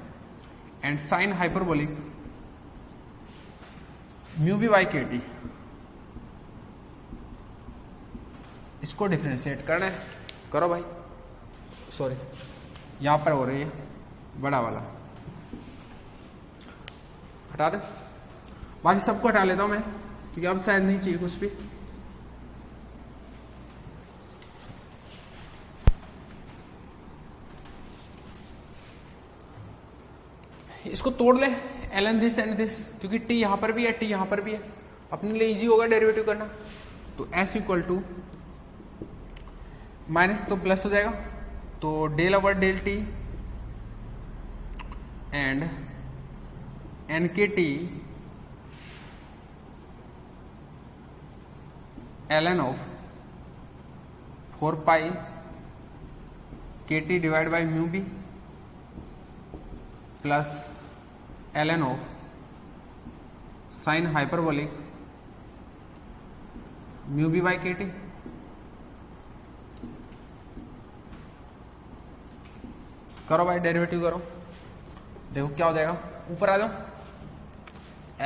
and sine hyperbolic mu B by के टी। इसको डिफरेंशिएट करना है, करो भाई। सॉरी, यहां पर हो रही है बड़ा वाला, हटा दे, बाकी सबको हटा लेता हूं मैं, क्योंकि अब शायद नहीं चाहिए कुछ भी। इसको तोड़ ले, ln दिस एंड दिस, क्योंकि टी यहां पर भी है, टी यहां पर भी है, अपने लिए इजी होगा डेरिवेटिव करना। तो s इक्वल टू माइनस तो प्लस हो जाएगा, तो del over del T and N K T ln of 4 pi K T divide by mu B plus ln of sine hyperbolic mu B by के T. करो भाई, derivative करो, देखो क्या हो जाएगा। ऊपर आ जाओ,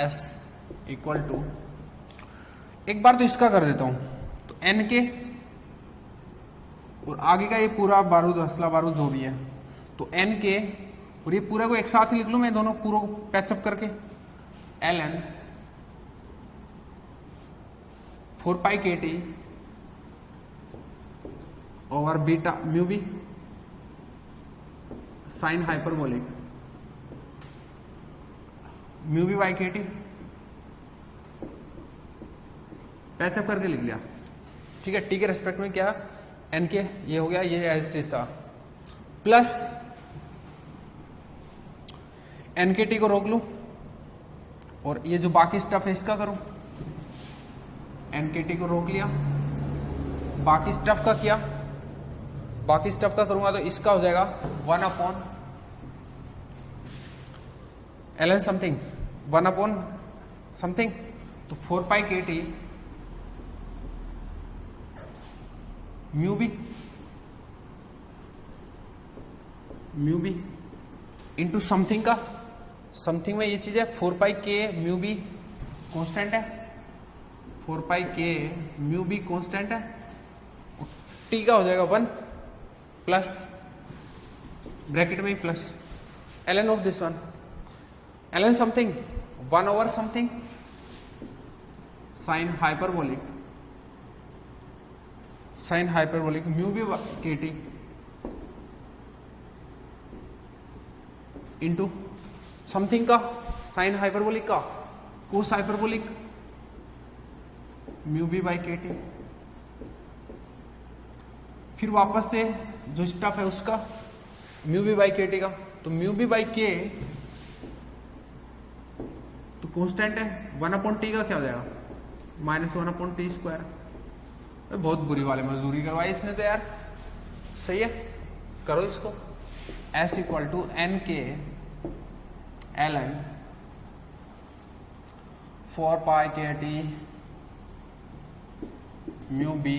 s इक्वल टू, एक बार तो इसका कर देता हूं, तो n के और आगे का ये पूरा बारूद, असला बारूद जो भी है, तो n के और ये पूरे को एक साथ ही लिख लूं मैं, दोनों पूरा को पैचअप करके, ln 4 pi K T over beta mu B sine hyperbolic mu B by के टी, पैचअप करके लिख लिया। ठीक है, टी के रेस्पेक्ट में क्या, एन के, ये हो गया, ये एज इट इज था, प्लस एन के टी को रोक लूं और ये जो बाकी स्टफ है इसका करूं, एन के टी को रोक लिया, बाकी स्टफ का किया, बाकी स्टफ का करूंगा तो इसका हो जाएगा 1 upon ln something, 1 upon something, तो 4 pi K T mu B into something का, समथिंग में ये चीज है 4 pi K mu B constant है, 4 pi K mu B constant है, टी का हो जाएगा 1 प्लस ब्रैकेट में plus ln of this one, ln something 1 over something sine hyperbolic mu B K T into something का साइन हाइपरबोलिक का cos hyperbolic mu B by के T, फिर वापस से जो स्टफ है उसका म्यू बी बाई के टी का, तो म्यू बी बाई के तो कांस्टेंट है, 1 अपॉन टी का क्या हो जाएगा, -1 अपॉन टी स्क्वायर। बहुत बुरी वाले मजदूरी करवाई इसने तो यार, सही है, करो इसको। s equal to N K ln 4 pi K T mu B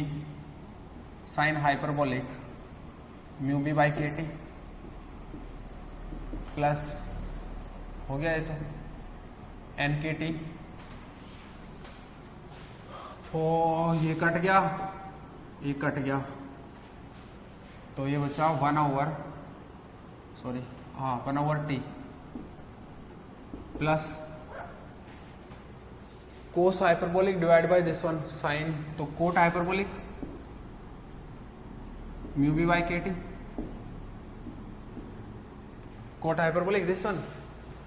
sine hyperbolic mu B by के टी प्लस हो गया ये तो एन के टी ये कट गया, ये कट गया, तो ये बचा 1/T plus cos hyperbolic divide by this one sine, तो cot hyperbolic mu B by के T, cot hyperbolic this one,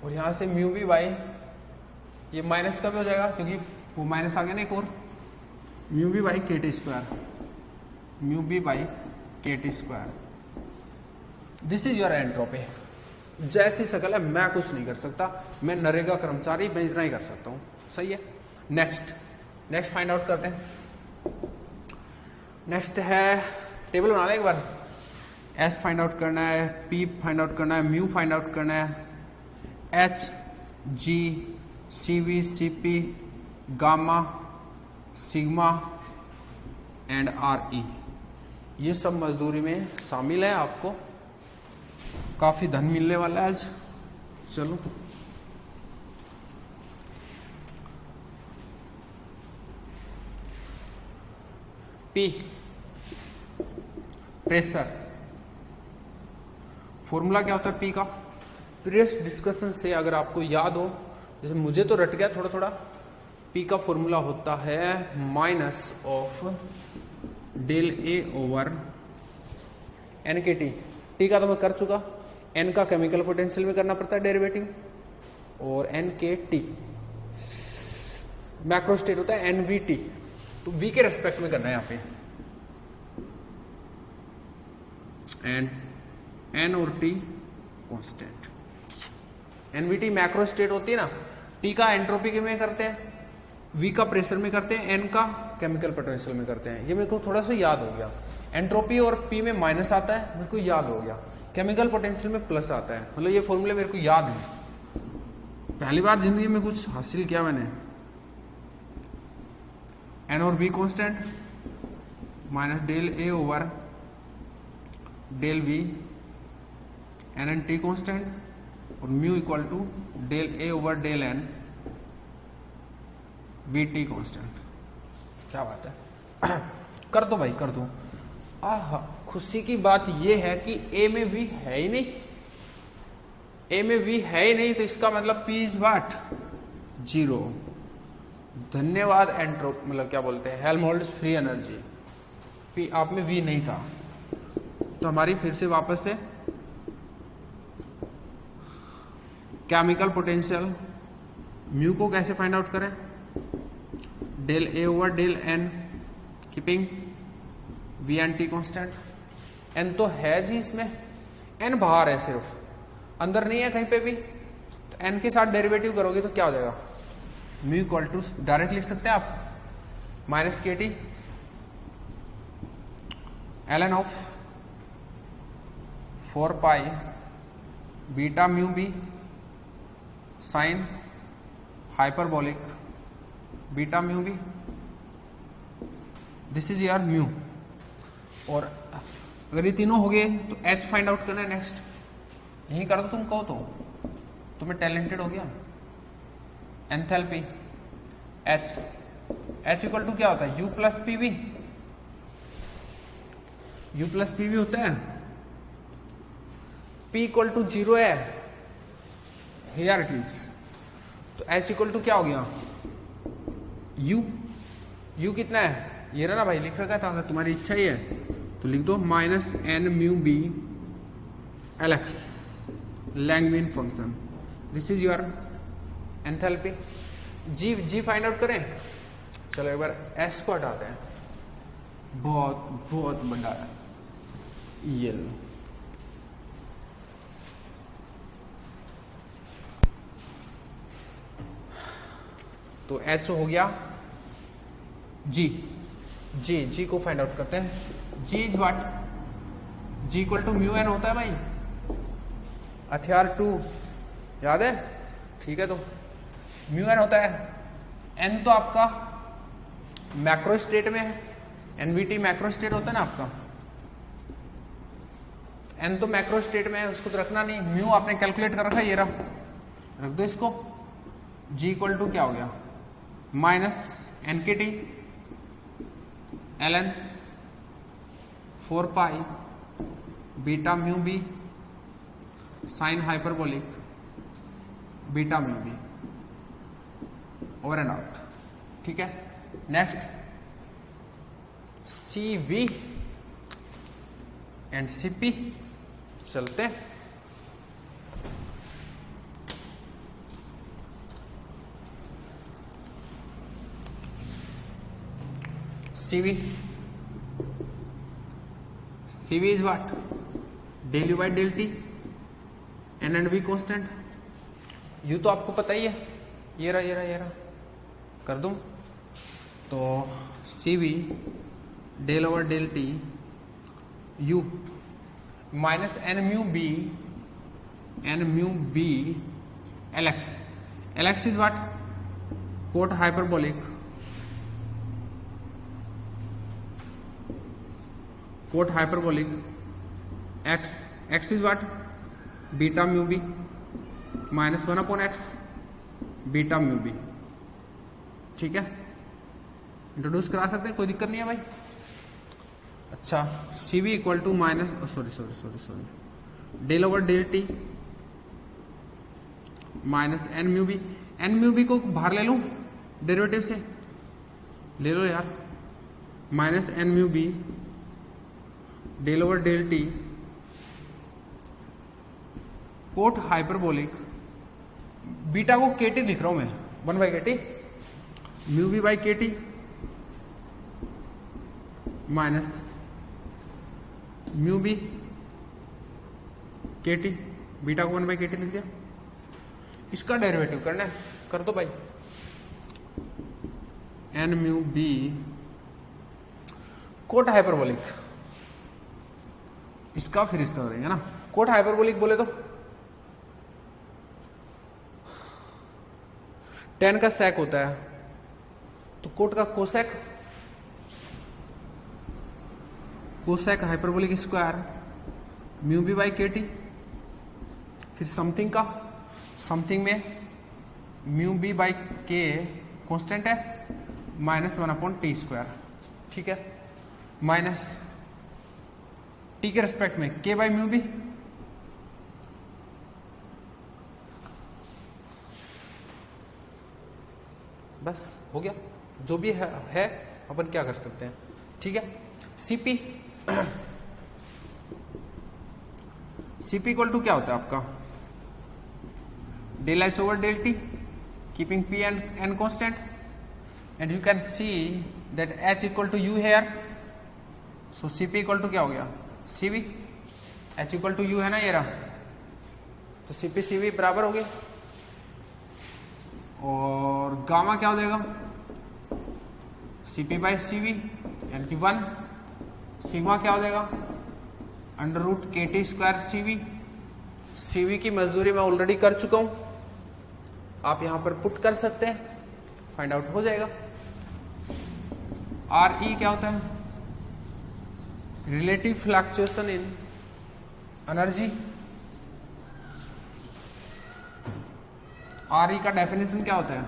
और यहां से म्यू बी बाई, ये माइनस का भी हो जाएगा क्योंकि वो माइनस आ गया ना एक और, म्यू बी बाई के T square, mu B by के T square. This is your entropy. जैसी शकल है, मैं कुछ नहीं कर सकता, मैं नरेगा कर्मचारी, मैं इतना ही कर सकता हूं। सही है। नेक्स्ट फाइंड आउट करते हैं। नेक्स्ट है, टेबल बना लें एक बार। एस फाइंड आउट करना है, पी फाइंड आउट करना है, म्यू फाइंड आउट करना है, H G C V C P gamma sigma and R E, ये सब मजदूरी में शामिल है। आपको काफी धन मिलने वाला है आज। चलो पी प्रेशर, फॉर्मूला क्या होता है पी का? प्रीवियस डिस्कशन से अगर आपको याद हो, जैसे मुझे तो रट गया थोड़ा थोड़ा, पी का फॉर्मूला होता है minus of del A over N K T. T का तो मैं कर चुका, एन का केमिकल पोटेंशियल में करना पड़ता है डेरिवेटिव, और N K T macro state होता है एन वी टी, तो वी के रेस्पेक्ट में करना है यहाँ पे। एंड एन और T constant, NVT macro state होती है ना, पी का एंट्रोपी के में करते हैं, वी का प्रेशर में करते हैं, एन का केमिकल पोटेंशियल में करते हैं। ये मेरे को थोड़ा सा याद हो गया। एंट्रोपी और पी में माइनस आता है, मेरे को याद हो गया। केमिकल पोटेंशियल में प्लस आता है, मतलब ये फॉर्मूले मेरे को याद है, पहली बार जिंदगी में कुछ हासिल किया मैंने। एन और B constant minus del A over del V, N N T constant, और mu equal to del A over del N V T constant. क्या बात है, कर दो भाई कर दो। खुशी की बात यह है कि ए में वी है ही नहीं, ए में वी है ही नहीं, तो इसका मतलब पी इज व्हाट? 0। धन्यवाद एंट्रोप, मतलब क्या बोलते हैं, हेल्महोल्ट्ज फ्री एनर्जी। पी आप में वी नहीं था, तो हमारी फिर से वापस से केमिकल पोटेंशियल म्यू को कैसे फाइंड आउट करें? Del A over del N keeping V N T constant. N तो है जी इसमें, एन बाहर है, सिर्फ अंदर नहीं है कहीं पे भी, तो एन के साथ डेरिवेटिव करोगे तो क्या हो जाएगा? म्यू इक्वल टू डायरेक्ट लिख सकते हैं आप minus K T L N of 4 pi beta mu B sine hyperbolic beta mu B, this is your mu. और अगर ये तीनों हो गए तो एच फाइंड आउट करना है। नेक्स्ट यही कर दो, तुम कहो तो तुम्हें टैलेंटेड हो गया। एंथैल्पी एच इक्वल टू क्या होता है? You plus P V, you plus P V होता है। P इक्वल टू 0 है, हियर इट इज, तो H इक्वल टू क्या हो गया? U कितना है? ये रहा ना भाई, लिख रखा था, अगर तुम्हारी इच्छा ही है तो लिख दो minus N mu B L X Langevin function. This is your enthalpy. G find out करें। चलो एक बार S को हटाते हैं, बहुत बड़ा है ये लो। तो H हो गया जी को फाइंड आउट करते हैं। G is what? G equal to mu N होता है भाई, हथियार 2 याद है? ठीक है, तो म्यू एन होता है। एन तो आपका मैक्रो स्टेट में है, एनवीटी मैक्रो स्टेट होता है ना आपका, एन तो मैक्रो स्टेट में है, उसको तो रखना नहीं। म्यू आपने कैलकुलेट कर रखा है, ये रहा, रख दो इसको। जी इक्वल टू क्या हो गया? Minus N K T ln 4 pi beta mu B sine hyperbolic beta mu B over and out. ठीक है, next C V and C P चलते हैं। CV is what? del U by del T N and V constant। U तो आपको पता ही है, ये रहा कर दूं तो CV del over del T U minus N mu B LX is what? Coth hyperbolic x is what? Beta mu B minus 1/x beta mu B. ठीक है, इंट्रोड्यूस करा सकते हैं, कोई दिक्कत नहीं है भाई। अच्छा, C V equal to minus sorry del over del T minus N mu B को बाहर ले लूं डेरिवेटिव से, ले लो यार, minus N mu B del over del T cot hyperbolic beta को केटी लिख रहा हूं मैं, 1/kt म्यू बी बाई के T minus mu B K T, beta को 1/kt लिख दिया। इसका डेरिवेटिव करना है, कर दो भाई। N mu B coth hyperbolic, इसका फिर इसका करेंगे ना। कोट हाइपरबोलिक बोले तो टेन का सेक होता है, तो कोट का cosec hyperbolic square mu B by के टी, फिर समथिंग में mu B by k constant है माइनस 1/t²। ठीक है, माइनस टी के रेस्पेक्ट में के बाई म्यू बी बस हो गया। जो भी है अपन क्या कर सकते हैं। ठीक है, सीपी इक्वल टू क्या होता है आपका? Del H over del T keeping P and N constant and you can see that H equal to U here, so CP equal to क्या हो गया? CV. H equal to U है ना ये रहा, तो सीपी सीवी बराबर हो गया। और गामा क्या हो जाएगा? सीपी बाई सीवी यानी कि 1। सिग्मा क्या हो जाएगा? अंडर रूट के टी स्क्वायर सीवी। सीवी की मजदूरी मैं ऑलरेडी कर चुका हूं, आप यहां पर पुट कर सकते हैं, फाइंड आउट हो जाएगा। आर ई क्या होता है? Relative fluctuation in energy. R E का डेफिनेशन क्या होता है?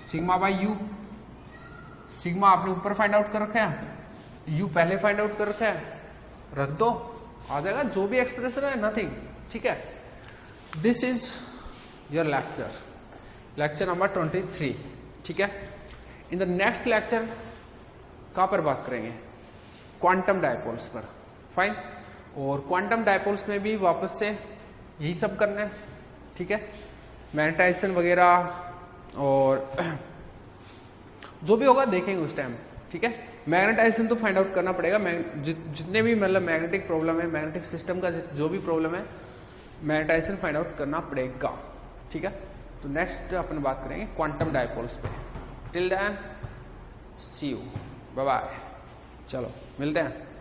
Sigma by you. सिग्मा आपने ऊपर फाइंड आउट कर रखा है, यू पहले फाइंड आउट कर रखा है, रख दो आ जाएगा जो भी एक्सप्रेशन है, नथिंग। ठीक है, this is your lecture number 23। ठीक है, इन द नेक्स्ट लेक्चर कहाँ पर बात करेंगे? क्वांटम डायपोल्स पर। फाइन, और क्वांटम डायपोल्स में भी वापस से यही सब करना है। ठीक है, मैग्नेटाइजेशन वगैरह और जो भी होगा देखेंगे उस टाइम। ठीक है, मैग्नेटाइजेशन तो फाइंड आउट करना पड़ेगा। जितने भी मतलब मैग्नेटिक प्रॉब्लम है, मैग्नेटिक सिस्टम का जो भी प्रॉब्लम है, मैग्नेटाइजेशन फाइंड आउट करना पड़ेगा। ठीक है, तो नेक्स्ट अपन बात करेंगे क्वांटम डायपोल्स पे। Till then see you, bye bye. चलो मिलते हैं।